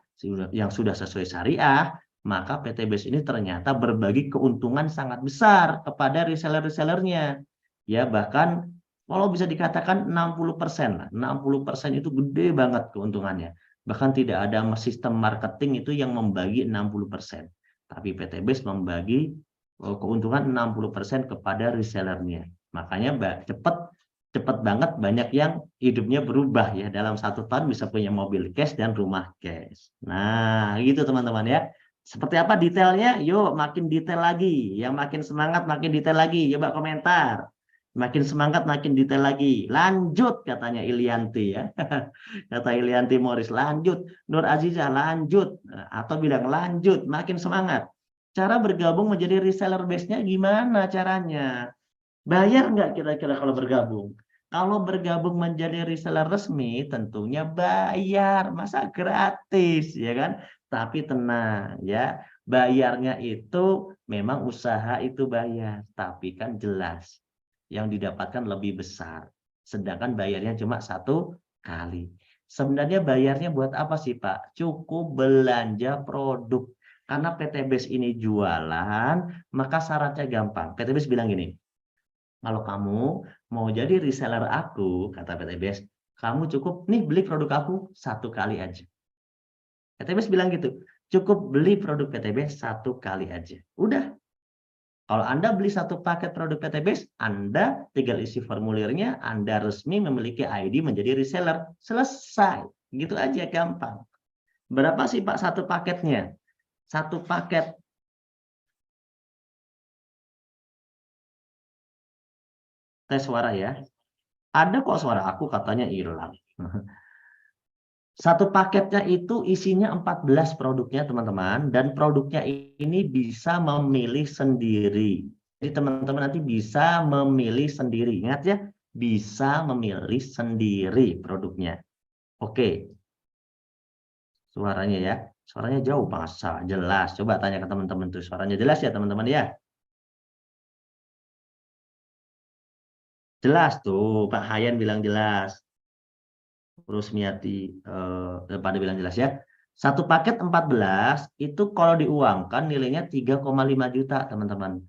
yang sudah sesuai syariah, maka PT base ini ternyata berbagi keuntungan sangat besar kepada reseller-resellernya. Ya, bahkan kalau bisa dikatakan 60% lah. 60% itu gede banget keuntungannya. Bahkan tidak ada sistem marketing itu yang membagi 60%. Tapi PT base membagi keuntungan 60% kepada resellernya. Makanya cepat banget banyak yang hidupnya berubah ya, dalam 1 tahun bisa punya mobil cash dan rumah cash. Nah gitu teman-teman ya, seperti apa detailnya? Yuk makin detail lagi, yang makin semangat makin detail lagi, coba komentar. Makin semangat makin detail lagi, lanjut katanya Ilianti ya. Kata Ilianti Morris, lanjut. Nur Azizah lanjut, atau bilang lanjut, makin semangat. Cara bergabung menjadi reseller base-nya gimana caranya? Bayar nggak kira-kira kalau bergabung? Kalau bergabung menjadi reseller resmi, tentunya bayar. Masa gratis, ya kan? Tapi tenang, ya. Bayarnya itu memang usaha itu bayar. Tapi kan jelas, yang didapatkan lebih besar. Sedangkan bayarnya cuma 1 kali. Sebenarnya bayarnya buat apa sih, Pak? Cukup belanja produk. Karena PT Base ini jualan, maka syaratnya gampang. PT Base bilang gini, kalau kamu mau jadi reseller aku, kata PT Base, kamu cukup nih beli produk aku 1 kali aja. PT Base bilang gitu, cukup beli produk PT Base 1 kali aja. Udah. Kalau Anda beli 1 paket produk PT Base, Anda tinggal isi formulirnya, Anda resmi memiliki ID menjadi reseller. Selesai. Gitu aja, gampang. Berapa sih Pak 1 paketnya? 1 paket. Tes suara ya. Ada kok suara aku katanya hilang. 1 paketnya itu isinya 14 produknya teman-teman, dan produknya ini bisa memilih sendiri. Jadi teman-teman nanti bisa memilih sendiri. Ingat ya, bisa memilih sendiri produknya. Oke, suaranya ya. Suaranya jauh, masa jelas. Coba tanya ke teman-teman tuh, suaranya jelas ya teman-teman ya. Jelas tuh, Pak Hayan bilang jelas. Rusmiati pada bilang jelas ya. 1 paket 14 itu kalau diuangkan nilainya 3,5 juta teman-teman.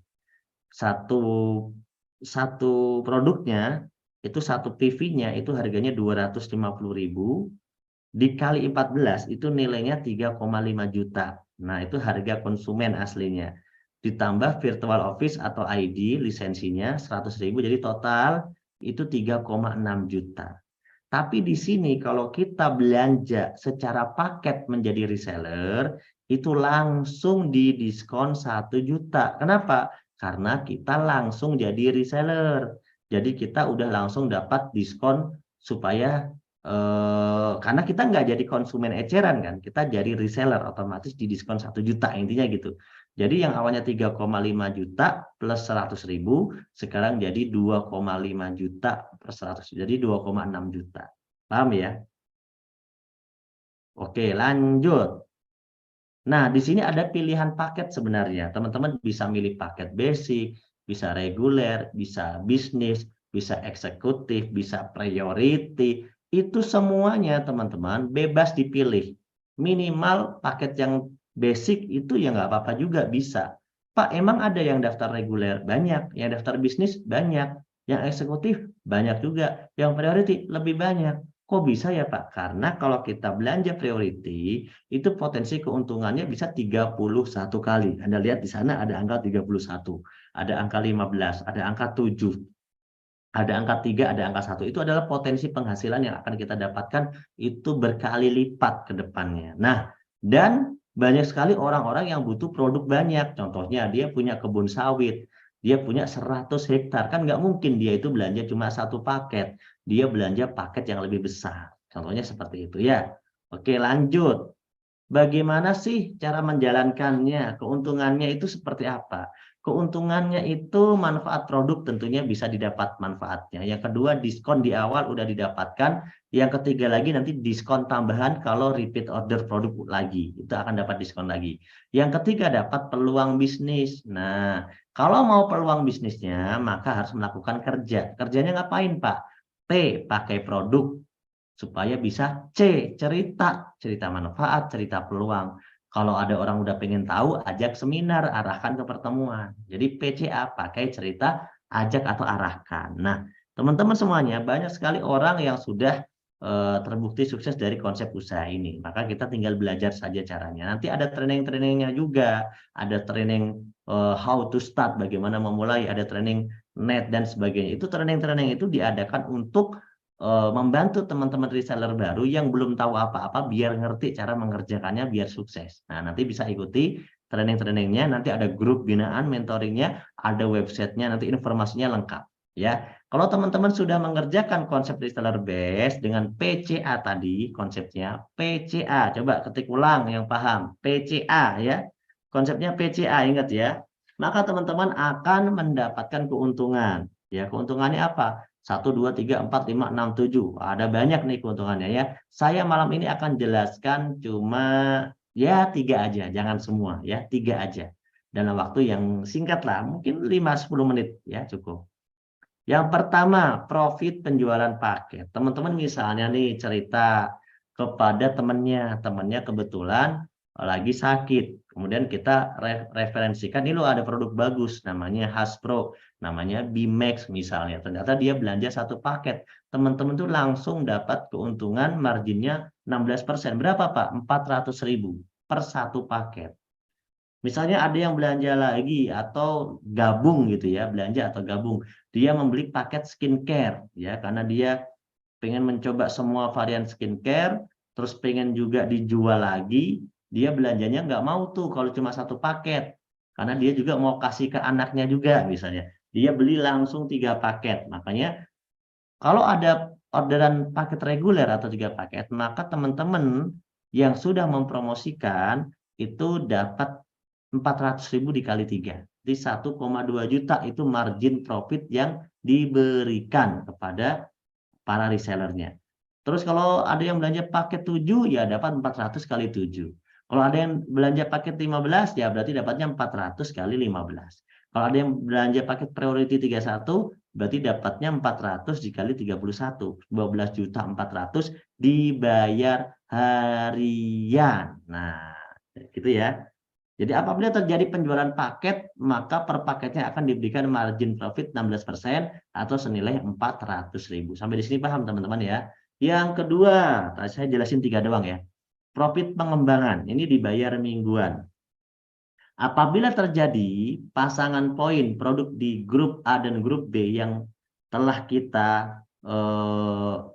Satu produknya itu 1 PV-nya itu harganya 250.000, dikali 14 itu nilainya 3,5 juta. Nah, itu harga konsumen aslinya. Ditambah virtual office atau ID lisensinya 100.000, jadi total itu 3,6 juta. Tapi di sini kalau kita belanja secara paket menjadi reseller, itu langsung didiskon 1 juta. Kenapa? Karena kita langsung jadi reseller. Jadi kita udah langsung dapat diskon supaya karena kita nggak jadi konsumen eceran kan, kita jadi reseller, otomatis didiskon 1 juta intinya gitu. Jadi yang awalnya 3,5 juta plus 100.000, sekarang jadi 2,5 juta plus 100, jadi 2,6 juta. Paham ya? Oke, lanjut. Nah, di sini ada pilihan paket sebenarnya. Teman-teman bisa milih paket basic, bisa reguler, bisa bisnis, bisa eksekutif, bisa priority. Itu semuanya teman-teman bebas dipilih. Minimal paket yang basic itu ya nggak apa-apa juga bisa. Pak, emang ada yang daftar reguler? Banyak. Yang daftar bisnis? Banyak. Yang eksekutif? Banyak juga. Yang priority? Lebih banyak. Kok bisa ya Pak? Karena kalau kita belanja priority, itu potensi keuntungannya bisa 31 kali. Anda lihat di sana ada angka 31, ada angka 15, ada angka 7. Ada angka 3, ada angka 1. Itu adalah potensi penghasilan yang akan kita dapatkan itu berkali lipat ke depannya. Nah, dan Banyak sekali orang-orang yang butuh produk banyak. Contohnya dia punya kebun sawit, dia punya 100 hektar. Kan nggak mungkin dia itu belanja cuma satu paket. Dia belanja paket yang lebih besar. Contohnya seperti itu ya. Oke, lanjut. Bagaimana sih cara menjalankannya? Keuntungannya itu seperti apa? Keuntungannya itu manfaat produk tentunya bisa didapat manfaatnya. Yang kedua, diskon di awal udah didapatkan. Yang ketiga lagi nanti diskon tambahan kalau repeat order produk lagi. Itu akan dapat diskon lagi. Yang ketiga dapat peluang bisnis. Nah, kalau mau peluang bisnisnya maka harus melakukan kerja. Kerjanya ngapain, Pak? P, pakai produk supaya bisa cerita manfaat, cerita peluang. Kalau ada orang udah pengen tahu, ajak seminar, arahkan ke pertemuan. Jadi PCA, pakai cerita, ajak atau arahkan. Nah, teman-teman semuanya, banyak sekali orang yang sudah terbukti sukses dari konsep usaha ini. Maka kita tinggal belajar saja caranya. Nanti ada training-trainingnya juga, ada training how to start, bagaimana memulai, ada training net dan sebagainya. Itu training-training itu diadakan untuk membantu teman-teman reseller baru yang belum tahu apa-apa biar ngerti cara mengerjakannya biar sukses. Nah, nanti bisa ikuti training-trainingnya, nanti ada grup binaan, mentoringnya, ada websitenya, nanti informasinya lengkap. Ya, kalau teman-teman sudah mengerjakan konsep reseller base dengan PCA tadi, konsepnya PCA, coba ketik ulang yang paham, PCA ya, konsepnya PCA, ingat ya, maka teman-teman akan mendapatkan keuntungan. Ya, keuntungannya apa? 1, 2, 3, 4, 5, 6, 7. Ada banyak nih keuntungannya ya. Saya malam ini akan jelaskan cuma ya 3 aja, jangan semua ya, 3 aja. Dalam waktu yang singkat lah, mungkin 5-10 menit ya cukup. Yang pertama, profit penjualan paket. Teman-teman misalnya nih cerita kepada temannya kebetulan lagi sakit. Kemudian kita referensikan, ini lo ada produk bagus, namanya Hasbro, namanya Bimax misalnya. Ternyata dia belanja satu paket. Teman-teman tuh langsung dapat keuntungan marginnya 16%. Berapa Pak? 400.000 per satu paket. Misalnya ada yang belanja lagi atau gabung gitu ya, belanja atau gabung. Dia membeli paket skincare ya, karena dia pengen mencoba semua varian skincare, terus pengen juga dijual lagi, dia belanjanya nggak mau tuh kalau cuma satu paket. Karena dia juga mau kasih ke anaknya juga misalnya. Dia beli langsung 3 paket. Makanya kalau ada orderan paket reguler atau 3 paket, maka teman-teman yang sudah mempromosikan itu dapat 400.000 dikali 3. Jadi 1,2 juta itu margin profit yang diberikan kepada para resellernya. Terus kalau ada yang belanja paket 7 ya dapat 400 kali 7. Kalau ada yang belanja paket 15 ya berarti dapatnya 400 kali 15. Kalau ada yang belanja paket priority 31 berarti dapatnya 400 dikali 31. 12.400.000 dibayar harian. Nah, gitu ya. Jadi apabila terjadi penjualan paket, maka per paketnya akan diberikan margin profit 16% atau senilai 400.000. Sampai di sini paham teman-teman ya. Yang kedua, tadi saya jelasin 3 doang ya. Profit pengembangan, ini dibayar mingguan. Apabila terjadi pasangan poin produk di grup A dan grup B yang telah kita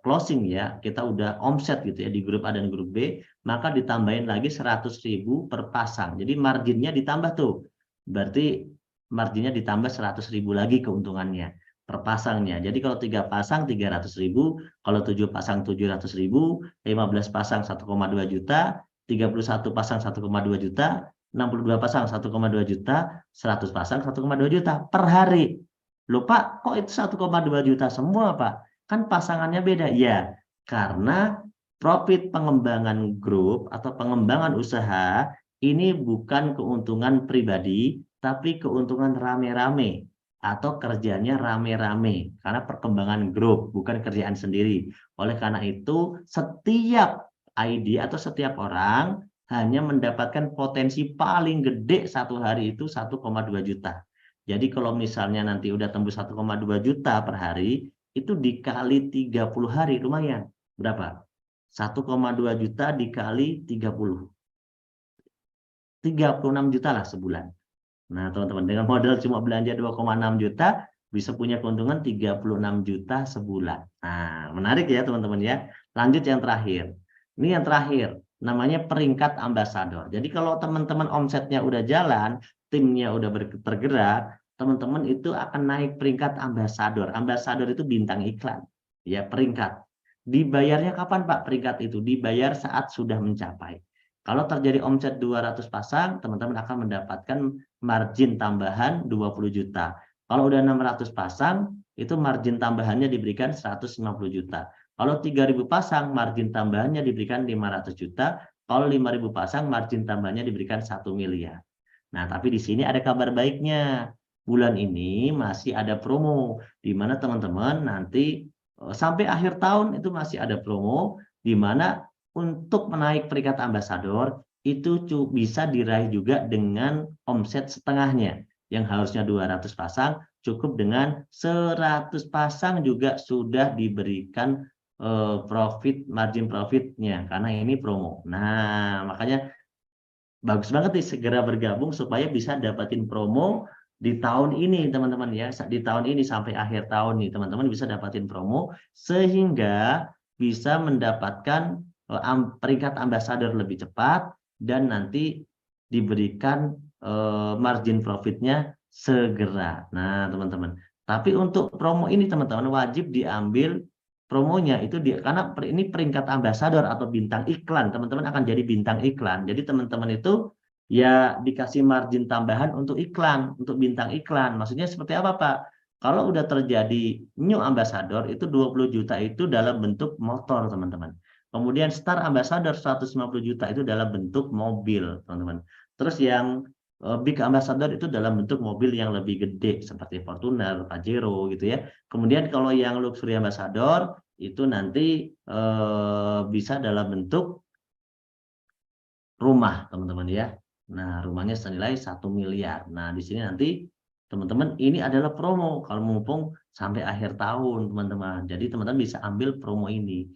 closing ya, kita udah omset gitu ya di grup A dan grup B, maka ditambahin lagi 100.000 per pasang. Jadi marginnya ditambah tuh. Berarti marginnya ditambah 100.000 lagi keuntungannya per pasangnya. Jadi kalau 3 pasang 300.000, kalau 7 pasang 700.000, 15 pasang 1,2 juta, 31 pasang 1,2 juta, 62 pasang 1,2 juta, 100 pasang 1,2 juta per hari. Loh Pak, kok itu 1,2 juta semua Pak? Kan pasangannya beda. Ya, karena profit pengembangan grup atau pengembangan usaha ini bukan keuntungan pribadi, tapi keuntungan rame-rame atau kerjanya rame-rame. Karena perkembangan grup, bukan kerjaan sendiri. Oleh karena itu, setiap ID atau setiap orang hanya mendapatkan potensi paling gede satu hari itu 1,2 juta. Jadi kalau misalnya nanti udah tembus 1,2 juta per hari, itu dikali 30 hari lumayan. Berapa? 1,2 juta dikali 30. 36 juta lah sebulan. Nah teman-teman, dengan modal cuma belanja 2,6 juta, bisa punya keuntungan 36 juta sebulan. Nah menarik ya teman-teman ya. Lanjut yang terakhir. Ini yang terakhir. namanya peringkat ambasador. Jadi kalau teman-teman omsetnya udah jalan, timnya udah tergerak, teman-teman itu akan naik peringkat ambasador. Ambasador itu bintang iklan, ya peringkat. Dibayarnya kapan Pak peringkat itu? Dibayar saat sudah mencapai. Kalau terjadi omset 200 pasang, teman-teman akan mendapatkan margin tambahan 20 juta. Kalau udah 600 pasang, itu margin tambahannya diberikan 150 juta. Kalau 3.000 pasang, margin tambahannya diberikan 500 juta. Kalau 5.000 pasang, margin tambahannya diberikan 1 miliar. Nah, tapi di sini ada kabar baiknya. Bulan ini masih ada promo, di mana teman-teman nanti sampai akhir tahun itu masih ada promo, di mana untuk menaik peringkat ambasador itu bisa diraih juga dengan omset setengahnya. Yang harusnya 200 pasang, cukup dengan 100 pasang juga sudah diberikan margin profitnya karena ini promo. Nah, makanya bagus banget nih segera bergabung supaya bisa dapatin promo di tahun ini teman-teman ya. Di tahun ini sampai akhir tahun nih teman-teman bisa dapatin promo sehingga bisa mendapatkan peringkat ambasador lebih cepat dan nanti diberikan margin profitnya segera. Nah, teman-teman. Tapi untuk promo ini teman-teman wajib diambil promonya itu karena ini peringkat ambasador atau bintang iklan, teman-teman akan jadi bintang iklan. Jadi teman-teman itu ya dikasih margin tambahan untuk iklan, untuk bintang iklan. Maksudnya seperti apa, Pak? Kalau udah terjadi new ambassador itu 20 juta itu dalam bentuk motor, teman-teman. Kemudian star ambassador 150 juta itu dalam bentuk mobil, teman-teman. Terus yang big ambassador itu dalam bentuk mobil yang lebih gede seperti Fortuner, Pajero gitu ya. Kemudian kalau yang luxury ambassador itu nanti bisa dalam bentuk rumah, teman-teman ya. Nah, rumahnya senilai 1 miliar. Nah, di sini nanti teman-teman ini adalah promo kalau mumpung sampai akhir tahun, teman-teman. Jadi teman-teman bisa ambil promo ini.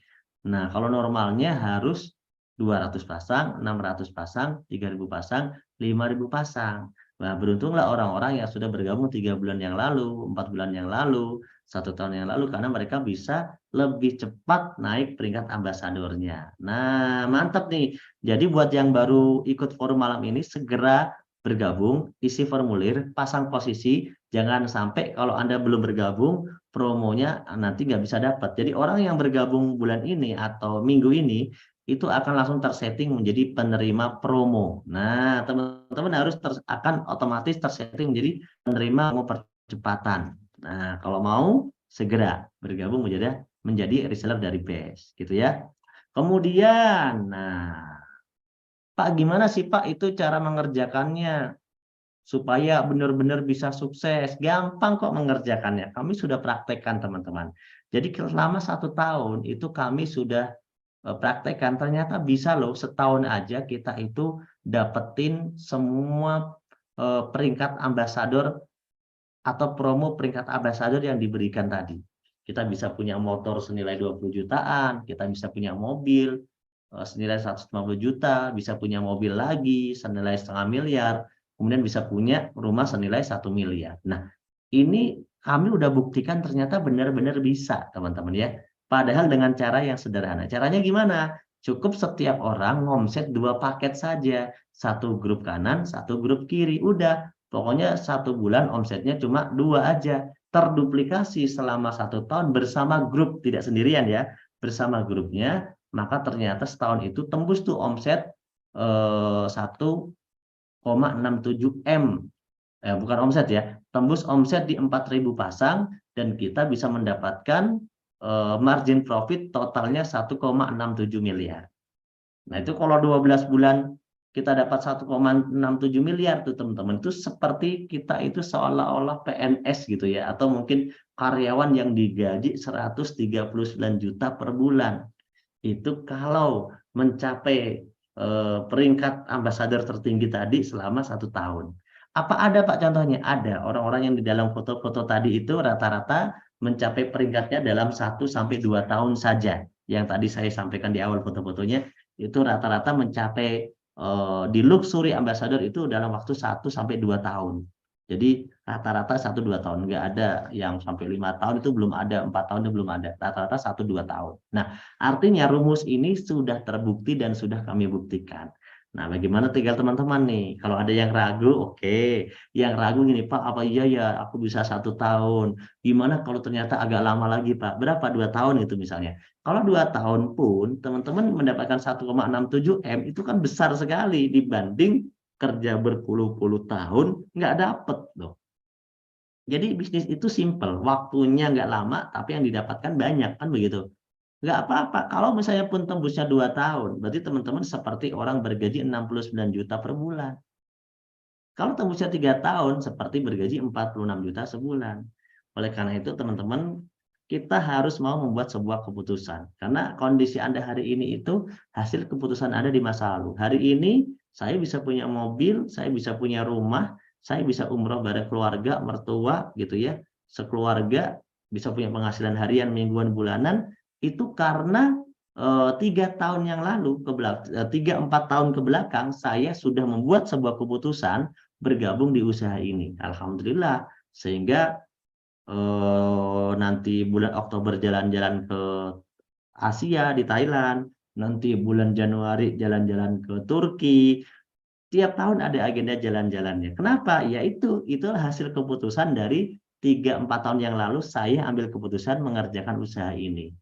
Nah, kalau normalnya harus 200 pasang, 600 pasang, 3.000 pasang, 5.000 pasang. Nah, beruntunglah orang-orang yang sudah bergabung 3 bulan yang lalu, 4 bulan yang lalu, 1 tahun yang lalu, karena mereka bisa lebih cepat naik peringkat ambasadornya. Nah, mantap nih. Jadi buat yang baru ikut forum malam ini, segera bergabung, isi formulir, pasang posisi, jangan sampai kalau Anda belum bergabung, promonya nanti nggak bisa dapat. Jadi orang yang bergabung bulan ini atau minggu ini, itu akan langsung tersetting menjadi penerima promo. Nah, teman-teman harus akan otomatis tersetting menjadi penerima promo percepatan. Nah, kalau mau segera bergabung menjadi reseller dari BES, gitu ya. Kemudian, nah, Pak, gimana sih Pak itu cara mengerjakannya supaya benar-benar bisa sukses? Gampang kok mengerjakannya. Kami sudah praktekkan teman-teman. Jadi selama 1 tahun itu kami sudah praktekkan, ternyata bisa loh setahun aja kita itu dapetin semua peringkat ambasador atau promo peringkat ambasador yang diberikan tadi. Kita bisa punya motor senilai 20 jutaan, kita bisa punya mobil senilai 150 juta, bisa punya mobil lagi senilai 0,5 miliar, kemudian bisa punya rumah senilai 1 miliar. Nah, ini kami udah buktikan ternyata benar-benar bisa, teman-teman ya. Padahal dengan cara yang sederhana. Caranya gimana? Cukup setiap orang ngomset 2 paket saja. 1 grup kanan, 1 grup kiri. Udah, pokoknya 1 bulan omsetnya cuma 2 aja. Terduplikasi selama 1 tahun bersama grup, tidak sendirian ya. Bersama grupnya, maka ternyata setahun itu tembus tuh omset 1,67 M. Bukan omset ya, tembus omset di 4.000 pasang dan kita bisa mendapatkan margin profit totalnya 1,67 miliar. Nah, itu kalau 12 bulan kita dapat 1,67 miliar tuh teman-teman, itu seperti kita itu seolah-olah PNS gitu ya, atau mungkin karyawan yang digaji 139 juta per bulan. Itu kalau mencapai peringkat ambasador tertinggi tadi selama 1 tahun. Apa ada Pak contohnya? Ada. Orang-orang yang di dalam foto-foto tadi itu rata-rata mencapai peringkatnya dalam 1-2 tahun saja. Yang tadi saya sampaikan di awal foto-fotonya, itu rata-rata mencapai di luxury ambassador itu dalam waktu 1-2 tahun. Jadi rata-rata 1-2 tahun, nggak ada yang sampai 5 tahun, itu belum ada, 4 tahun itu belum ada, rata-rata 1-2 tahun. Nah, artinya rumus ini sudah terbukti dan sudah kami buktikan. Nah, bagaimana tinggal teman-teman nih, kalau ada yang ragu, oke. Yang ragu gini, Pak, apa iya ya aku bisa 1 tahun? Gimana kalau ternyata agak lama lagi, Pak? Berapa? 2 tahun itu misalnya. Kalau 2 tahun pun, teman-teman mendapatkan 1,67 M, itu kan besar sekali dibanding kerja berpuluh-puluh tahun nggak dapet loh. Jadi bisnis itu simple, waktunya nggak lama, tapi yang didapatkan banyak, kan begitu. Nggak apa-apa, kalau misalnya pun tembusnya 2 tahun, berarti teman-teman seperti orang bergaji 69 juta per bulan. Kalau tembusnya 3 tahun, seperti bergaji 46 juta sebulan. Oleh karena itu, teman-teman, kita harus mau membuat sebuah keputusan. Karena kondisi Anda hari ini itu hasil keputusan Anda di masa lalu. Hari ini, saya bisa punya mobil, saya bisa punya rumah, saya bisa umroh bareng keluarga, mertua, gitu ya. Sekeluarga, bisa punya penghasilan harian, mingguan, bulanan, itu karena 3 tahun yang lalu, 3-4 tahun ke belakang, saya sudah membuat sebuah keputusan bergabung di usaha ini. Alhamdulillah, sehingga nanti bulan Oktober jalan-jalan ke Asia di Thailand, nanti bulan Januari jalan-jalan ke Turki. Tiap tahun ada agenda jalan-jalannya. Kenapa? Ya itu hasil keputusan dari 3-4 tahun yang lalu saya ambil keputusan mengerjakan usaha ini.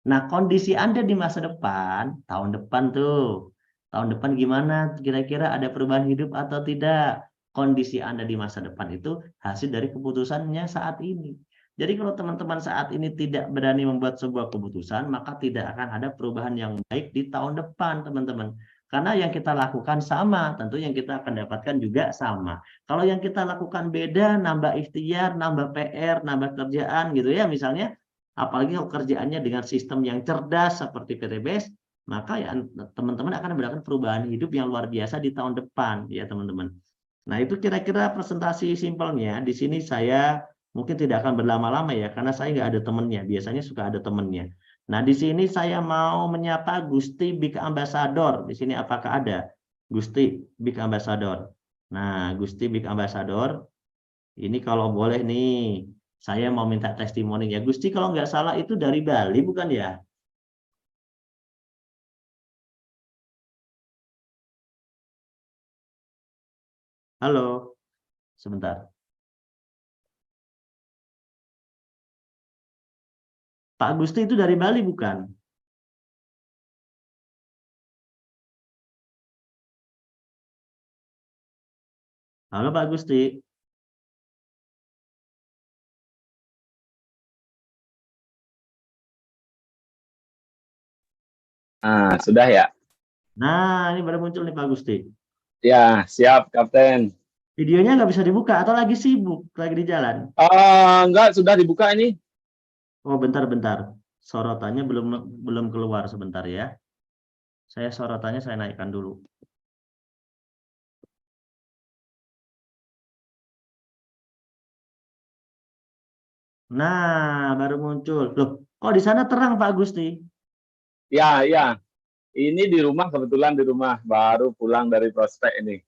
Nah, kondisi Anda di masa depan, tahun depan tuh, tahun depan gimana? Kira-kira ada perubahan hidup atau tidak? Kondisi Anda di masa depan itu hasil dari keputusannya saat ini. Jadi kalau teman-teman saat ini tidak berani membuat sebuah keputusan, maka tidak akan ada perubahan yang baik di tahun depan, teman-teman. Karena yang kita lakukan sama, tentu yang kita akan dapatkan juga sama. Kalau yang kita lakukan beda, nambah ikhtiar, nambah PR, nambah kerjaan gitu ya, misalnya, apalagi kalau kerjaannya dengan sistem yang cerdas seperti PTBS, maka ya teman-teman akan mendapatkan perubahan hidup yang luar biasa di tahun depan, ya teman-teman. Nah, itu kira-kira presentasi simpelnya. Di sini saya mungkin tidak akan berlama-lama ya, karena saya nggak ada temennya. Biasanya suka ada temennya. Nah, di sini saya mau menyapa Gusti Big Ambassador. Di sini apakah ada Gusti Big Ambassador? Nah, Gusti Big Ambassador, ini kalau boleh nih, saya mau minta testimoni ya. Gusti kalau nggak salah itu dari Bali bukan ya? Halo, sebentar. Pak Gusti itu dari Bali bukan? Halo Pak Gusti. Ah, sudah ya? Nah, ini baru muncul nih Pak Gusti. Ya, siap, Kapten. Videonya nggak bisa dibuka atau lagi sibuk, lagi di jalan? Enggak, sudah dibuka ini. Oh, bentar-bentar. Sorotannya belum belum keluar sebentar ya. Saya sorotannya saya naikkan dulu. Nah, baru muncul. Loh, kok di sana terang Pak Gusti? Ya, ya. Ini di rumah, kebetulan di rumah. Baru pulang dari prospek ini.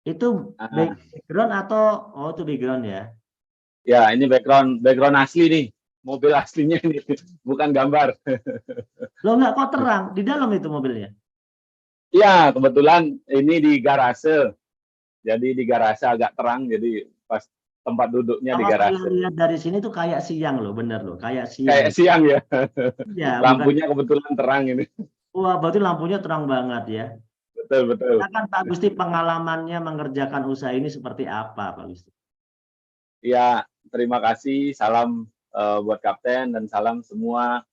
Itu Ah, background atau oh itu background ya? ya, ini background asli nih. Mobil aslinya ini, bukan gambar. Loh nggak kok terang di dalam itu mobilnya? Iya, kebetulan ini di garase. Jadi di garase agak terang, jadi pas tempat duduknya di Kalau saya garase. lihat dari sini tuh kayak siang loh, bener loh, kayak siang. Kayak siang ya. Ya, bukan. Lampunya kebetulan terang ini. Wah, berarti lampunya terang banget ya. Betul, betul. Silakan Pak Gusti pengalamannya mengerjakan usaha ini seperti apa, Pak Gusti? Ya, terima kasih. Salam buat Kapten dan salam semua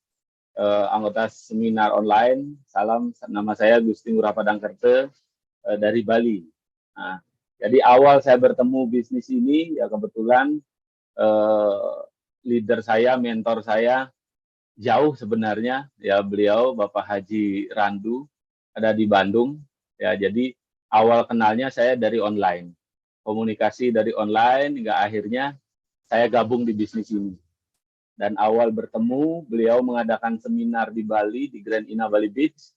anggota seminar online. Salam, nama saya Gusti Ngurah Padangkerte dari Bali. Nah, jadi awal saya bertemu bisnis ini, ya kebetulan leader saya, mentor saya, jauh sebenarnya, ya beliau Bapak Haji Randu, ada di Bandung. Ya, jadi awal kenalnya saya dari online. Komunikasi dari online, hingga akhirnya saya gabung di bisnis ini. Dan awal bertemu, beliau mengadakan seminar di Bali, di Grand Ina Bali Beach.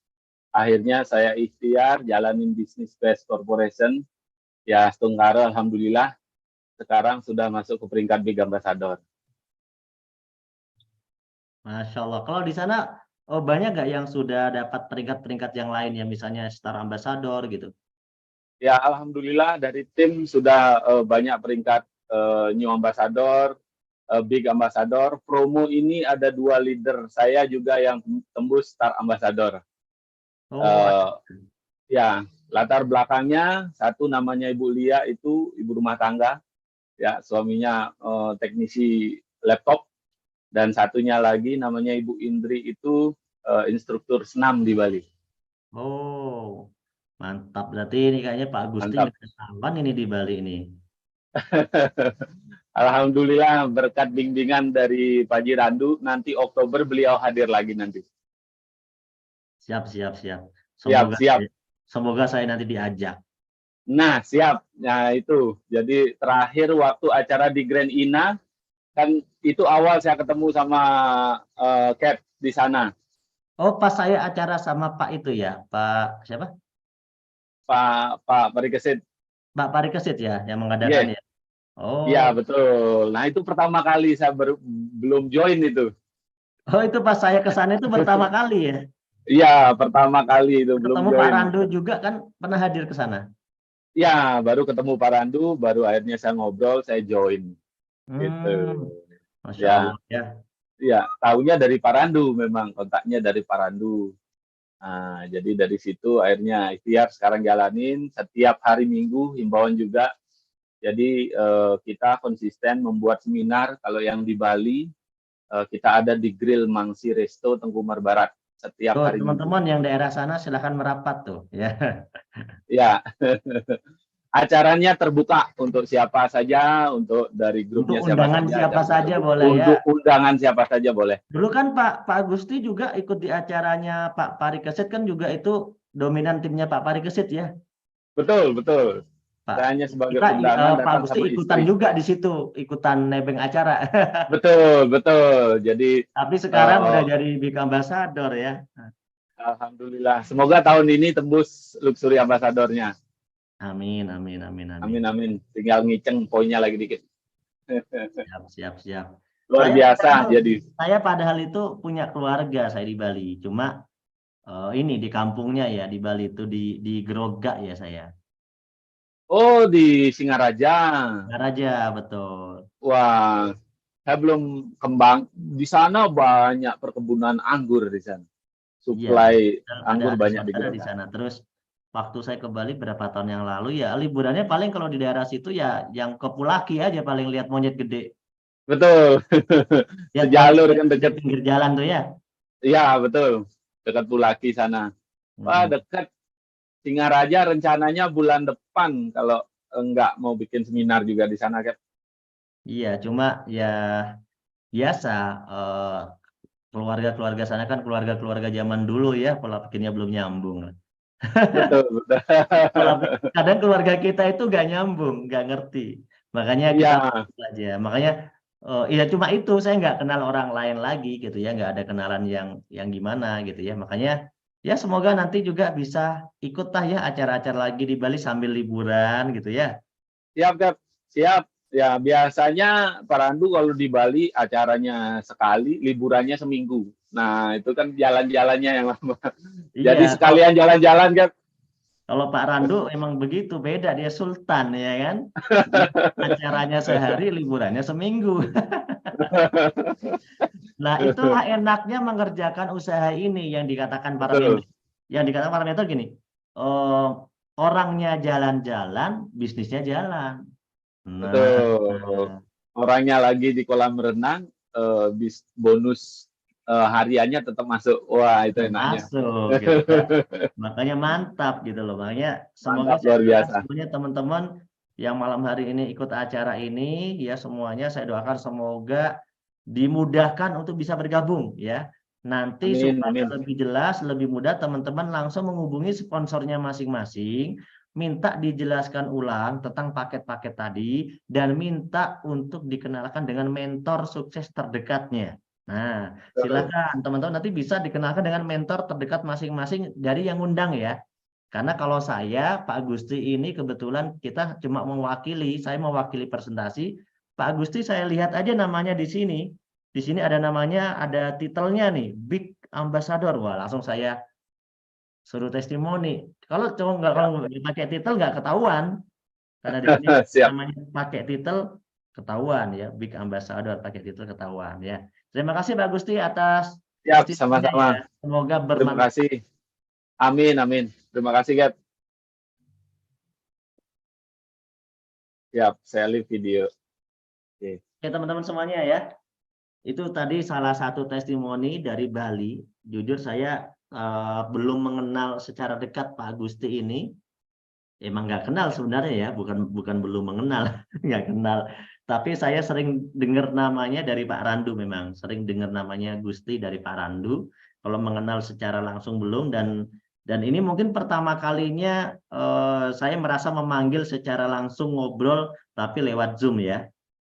Akhirnya saya ikhtiar jalanin bisnis Best Corporation. Ya, Stungkaro alhamdulillah sekarang sudah masuk ke peringkat Big Ambassador. Masya Allah. Kalau di sana banyak nggak yang sudah dapat peringkat-peringkat yang lain ya, misalnya Star Ambassador gitu? Ya, alhamdulillah dari tim sudah banyak peringkat New Ambassador, Big Ambassador. Promo ini ada 2 leader saya juga yang tembus Star Ambassador. Oh, Ya, latar belakangnya satu namanya Ibu Lia, itu ibu rumah tangga, ya suaminya teknisi laptop, dan satunya lagi namanya Ibu Indri, itu instruktur senam di Bali. oh, mantap. Berarti ini kayaknya Pak Agusti Mantap. nggak ada kawan ini di Bali ini. Alhamdulillah berkat bimbingan dari Pak Jirandu, nanti Oktober beliau hadir lagi nanti. Siap, siap, siap. Siap, Semoga siap. semoga saya nanti diajak. Nah, siap. Nah, itu. Jadi terakhir waktu acara di Grand Ina, kan itu awal saya ketemu sama Cat di sana. Oh, pas saya acara sama Pak itu ya, Pak siapa? Pak Parikesit. Pak Parikesit ya, yang mengadakan Iya, ya. Oh, iya betul. Nah, itu pertama kali saya belum join itu. oh itu pas saya ke sana itu pertama kali ya. Iya, pertama kali itu belum Ketemu Pak join. Randu juga kan pernah hadir ke sana. Ya, baru ketemu Pak Randu, baru akhirnya saya ngobrol, saya join. Gitu. Masya Ya, Allah ya. ya, tahunya dari Pak Randu, memang kontaknya dari Pak Randu. Nah, jadi dari situ akhirnya ikhtiar sekarang jalanin setiap hari Minggu, himbauan juga. Jadi kita konsisten membuat seminar. Kalau yang di Bali, kita ada di Grill Mangsi Resto Tengkumar Barat setiap Tuh hari Minggu. teman-teman yang daerah sana silahkan merapat tuh ya. Ya, acaranya terbuka untuk siapa saja, untuk dari Untuk grupnya siapa undangan saja, siapa acaranya saja terbuka. boleh ya. Untuk undangan siapa saja boleh. Dulu kan Pak Agusti juga ikut di acaranya Pak Parikesit kan juga itu dominan timnya Pak Parikesit ya. Betul, betul. Pak Saya hanya sebagai kita undangan Pak datang Agusti sama ikutan istri. juga di situ, ikutan nebeng acara. Betul, betul. Jadi Tapi sekarang eh, udah jadi Big Ambassador ya. alhamdulillah. Semoga tahun ini tembus Luxury Ambassador-nya. Amin, amin, amin, amin. Amin, amin. Tinggal ngiceng poinnya lagi dikit. Siap, siap, siap. Luar biasa. Jadi, Saya padahal itu punya keluarga saya di Bali. Cuma ini di kampungnya ya di Bali itu di Grogak ya saya. oh di Singaraja. Raja betul. Wah, saya belum kembang. Di sana banyak perkebunan anggur di sana. Iya, Suplai anggur ada banyak saudara di digerakkan. sana. Terus waktu saya ke Bali berapa tahun yang lalu ya liburannya paling kalau di daerah situ ya yang ke Pulaki aja paling lihat monyet gede. Betul. Lihat monyet Sejalur kan di dekat. pinggir jalan tuh ya. Iya, betul. Dekat Pulaki sana. Wah, Mm-mm. dekat. Singaraja rencananya bulan depan kalau enggak mau bikin seminar juga di sana kan. Iya, cuma ya biasa keluarga-keluarga sana kan keluarga-keluarga zaman dulu ya, pola pikirnya belum nyambung. Betul, betul. Kadang keluarga kita itu nggak nyambung, nggak ngerti. Makanya kita Iya, aja. Makanya ya cuma itu saya nggak kenal orang lain lagi gitu ya, nggak ada kenalan yang gimana gitu ya. Makanya ya semoga nanti juga bisa ikutlah ya acara-acara lagi di Bali sambil liburan gitu ya. siap, siap. Siap. Ya, biasanya Pak Randu kalau di Bali acaranya sekali, liburannya seminggu. Nah, itu kan jalan-jalannya yang lama. Iya, Jadi sekalian jalan-jalan kan. kalau Pak Randu emang begitu beda dia sultan ya kan. Dia acaranya sehari, liburannya seminggu. Nah, itulah enaknya mengerjakan usaha ini yang dikatakan para mentor. Betul, Yang dikatakan para mentor gini, eh, orangnya jalan-jalan, bisnisnya jalan. Nah, betul. Orangnya lagi di kolam renang, bonus hariannya tetap masuk. Wah, itu enaknya. masuk gitu ya. Makanya mantap gitu loh. Makanya semoga Mantap, saya luar doakan biasa. semuanya teman-teman yang malam hari ini ikut acara ini ya semuanya saya doakan semoga dimudahkan untuk bisa bergabung ya. Nanti Amin, supaya amin. lebih jelas, lebih mudah teman-teman langsung menghubungi sponsornya masing-masing, minta dijelaskan ulang tentang paket-paket tadi dan minta untuk dikenalkan dengan mentor sukses terdekatnya. Nah, Betul. silakan teman-teman nanti bisa dikenalkan dengan mentor terdekat masing-masing dari yang ngundang ya. Karena kalau saya, Pak Agusti ini kebetulan kita cuma mewakili, saya mewakili presentasi. Pak Agusti saya lihat aja namanya di sini. Di sini ada namanya, ada titelnya nih, Big Ambassador. Wah, langsung saya suruh testimoni. Kalau nggak pakai titel nggak ketahuan. Karena di sini Siap, namanya pakai titel ketahuan ya, Big Ambassador pakai titel ketahuan ya. Terima kasih Pak Agusti atas siap, testimoninya ya. sama-sama. Semoga Terima bermanfaat. kasih. Amin, amin. Terima kasih, Gap. Siap, saya live video. Oke. Oke teman-teman semuanya ya. Itu tadi salah satu testimoni dari Bali. Jujur saya belum mengenal secara dekat Pak Agusti ini. Emang nggak kenal sebenarnya ya, bukan belum mengenal, nggak kenal. Tapi saya sering dengar namanya dari Pak Randu memang, sering dengar namanya Gusti dari Pak Randu. Kalau mengenal secara langsung belum dan ini mungkin pertama kalinya saya merasa memanggil secara langsung ngobrol tapi lewat Zoom ya.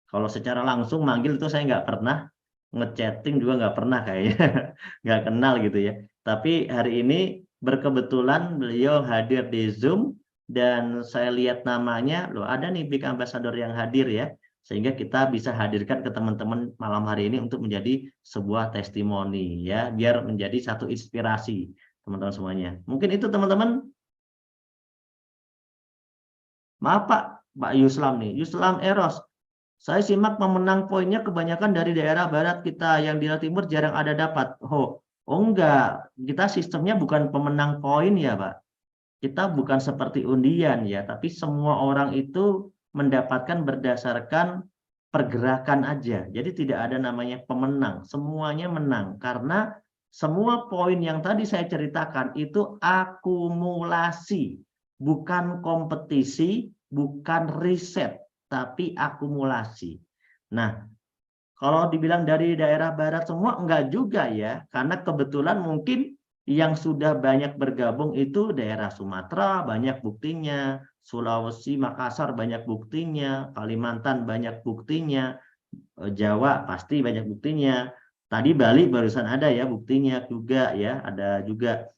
Kalau secara langsung manggil itu saya nggak pernah, ngechatting juga nggak pernah kayaknya, nggak kenal gitu ya. Tapi hari ini berkebetulan beliau hadir di Zoom dan saya lihat namanya, loh ada nih Big Ambassador yang hadir ya, sehingga kita bisa hadirkan ke teman-teman malam hari ini untuk menjadi sebuah testimoni ya, biar menjadi satu inspirasi teman-teman semuanya. Mungkin itu teman-teman. Maaf Pak Yuslam nih, Yuslam Eros. Saya simak pemenang poinnya kebanyakan dari daerah barat kita, yang di timur jarang ada dapat. Oh enggak, kita sistemnya bukan pemenang poin ya Pak. Kita bukan seperti undian ya, tapi semua orang itu mendapatkan berdasarkan pergerakan aja. Jadi tidak ada namanya pemenang, semuanya menang. Karena semua poin yang tadi saya ceritakan itu akumulasi, bukan kompetisi, bukan riset, tapi akumulasi. Nah, kalau dibilang dari daerah barat semua enggak juga ya, karena kebetulan mungkin yang sudah banyak bergabung itu daerah Sumatera banyak buktinya, Sulawesi, Makassar banyak buktinya, Kalimantan banyak buktinya, Jawa pasti banyak buktinya. Tadi Bali barusan ada ya buktinya juga ya, ada juga.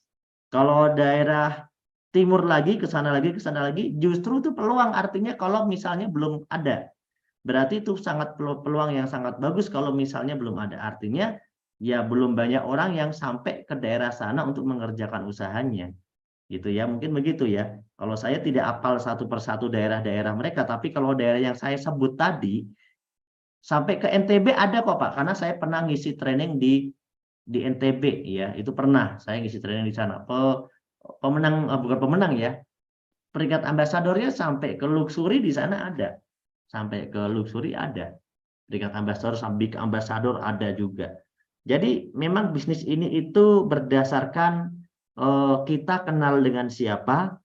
Kalau daerah timur lagi, ke sana lagi, ke sana lagi, justru itu peluang, artinya kalau misalnya belum ada. Berarti itu sangat peluang yang sangat bagus kalau misalnya belum ada. Artinya ya belum banyak orang yang sampai ke daerah sana untuk mengerjakan usahanya. Gitu ya, mungkin begitu ya. Kalau saya tidak apal satu persatu daerah-daerah mereka, tapi kalau daerah yang saya sebut tadi, sampai ke NTB ada kok Pak, karena saya pernah ngisi training di NTB ya, itu pernah saya ngisi training di sana. Pemenang bukan pemenang ya, peringkat ambasadornya sampai ke luxury di sana ada. Sampai ke luxury ada. Peringkat ambasador sampai ke ambasador ada juga. Jadi memang bisnis ini itu berdasarkan kita kenal dengan siapa,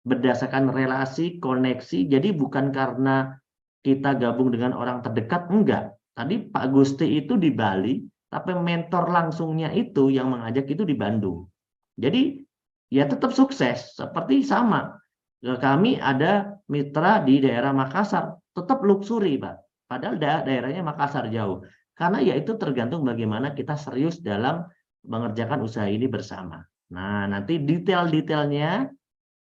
berdasarkan relasi, koneksi. Jadi bukan karena kita gabung dengan orang terdekat, enggak. Tadi Pak Gusti itu di Bali, tapi mentor langsungnya itu yang mengajak itu di Bandung. Jadi ya tetap sukses, seperti sama. Kami ada mitra di daerah Makassar, tetap luxury Pak. Padahal daerahnya Makassar jauh. Karena ya itu tergantung bagaimana kita serius dalam mengerjakan usaha ini bersama. Nah, nanti detail-detailnya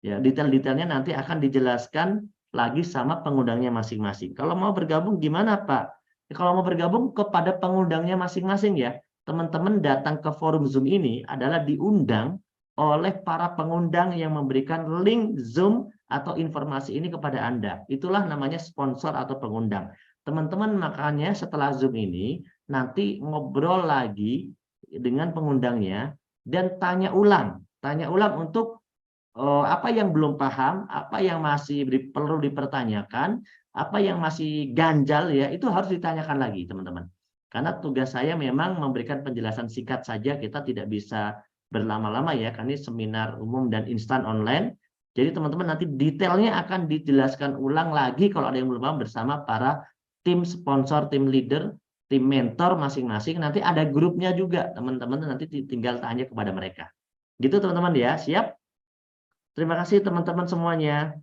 ya detail-detailnya nanti akan dijelaskan lagi sama pengundangnya masing-masing. Kalau mau bergabung gimana Pak? Ya, kalau mau bergabung kepada pengundangnya masing-masing ya. Teman-teman datang ke forum Zoom ini adalah diundang oleh para pengundang yang memberikan link Zoom atau informasi ini kepada Anda. Itulah namanya sponsor atau pengundang. Teman-teman makanya setelah Zoom ini nanti ngobrol lagi dengan pengundangnya dan tanya ulang untuk apa yang belum paham, apa yang masih perlu dipertanyakan, apa yang masih ganjal ya, itu harus ditanyakan lagi teman-teman. Karena tugas saya memang memberikan penjelasan singkat saja, kita tidak bisa berlama-lama ya, karena ini seminar umum dan instan online. Jadi teman-teman nanti detailnya akan dijelaskan ulang lagi kalau ada yang belum paham bersama para tim sponsor, tim leader, tim mentor masing-masing. Nanti ada grupnya juga, teman-teman nanti tinggal tanya kepada mereka. Gitu teman-teman ya, siap? Terima kasih teman-teman semuanya.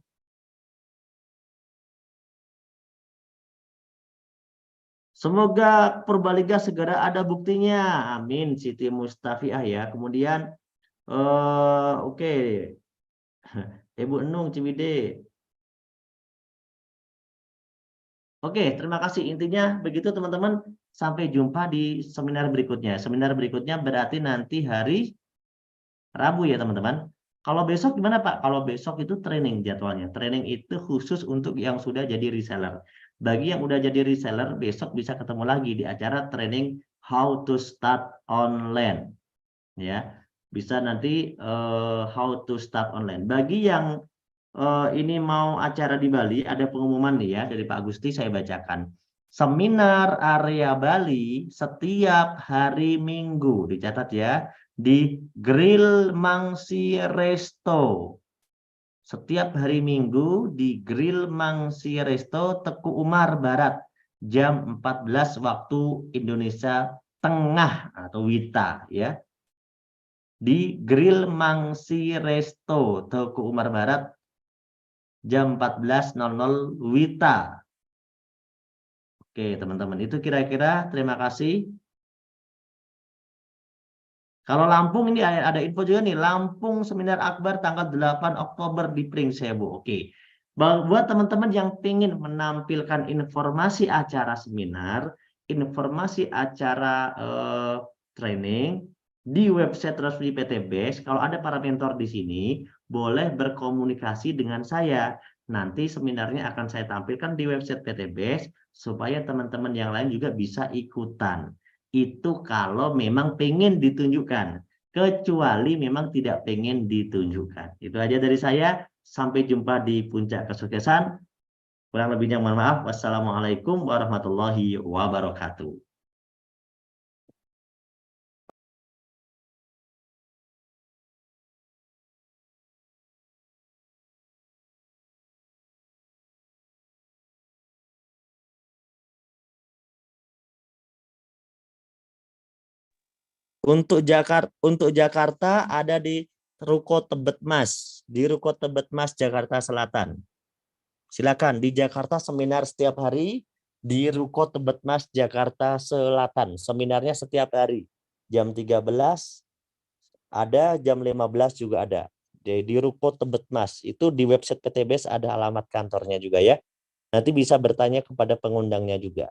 Semoga Purbalingga segera ada buktinya. Amin. Siti Mustafiah ya. Kemudian oke. Ibu Enung Ciwidey. Oke, terima kasih. Intinya begitu teman-teman. Sampai jumpa di seminar berikutnya. Seminar berikutnya berarti nanti hari Rabu ya teman-teman. Kalau besok gimana Pak? Kalau besok itu training jadwalnya. Training itu khusus untuk yang sudah jadi reseller. Bagi yang udah jadi reseller, besok bisa ketemu lagi di acara training How to Start Online. Ya, bisa nanti How to Start Online. Bagi yang ini mau acara di Bali, ada pengumuman nih ya dari Pak Gusti, saya bacakan. Seminar area Bali setiap hari Minggu, dicatat ya, di Grill Mangsi Resto. Setiap hari Minggu di Grill Mangsi Resto Teku Umar Barat, jam 14 waktu Indonesia Tengah atau WITA ya. Di Grill Mangsi Resto Teku Umar Barat, jam 14.00 WITA. Oke, teman-teman, itu kira-kira. Terima kasih. Kalau Lampung ini ada info juga nih, Lampung Seminar Akbar tanggal 8 Oktober di Pringsewu. Oke. Buat teman-teman yang ingin menampilkan informasi acara seminar, informasi acara training di website resmi PT BES, kalau ada para mentor di sini, boleh berkomunikasi dengan saya. Nanti seminarnya akan saya tampilkan di website PT BES supaya teman-teman yang lain juga bisa ikutan. Itu kalau memang pengen ditunjukkan, kecuali memang tidak pengen ditunjukkan. Itu aja dari saya. Sampai jumpa di puncak kesuksesan. Kurang lebihnya mohon maaf. Wassalamualaikum warahmatullahi wabarakatuh. Untuk Jakarta ada di Ruko Tebet Mas, di Ruko Tebet Mas Jakarta Selatan. Silakan, di Jakarta seminar setiap hari, di Ruko Tebet Mas Jakarta Selatan. Seminarnya setiap hari. Jam 13 ada, jam 15 juga ada. Di Ruko Tebet Mas. Itu di website PTBS ada alamat kantornya juga ya. Nanti bisa bertanya kepada pengundangnya juga.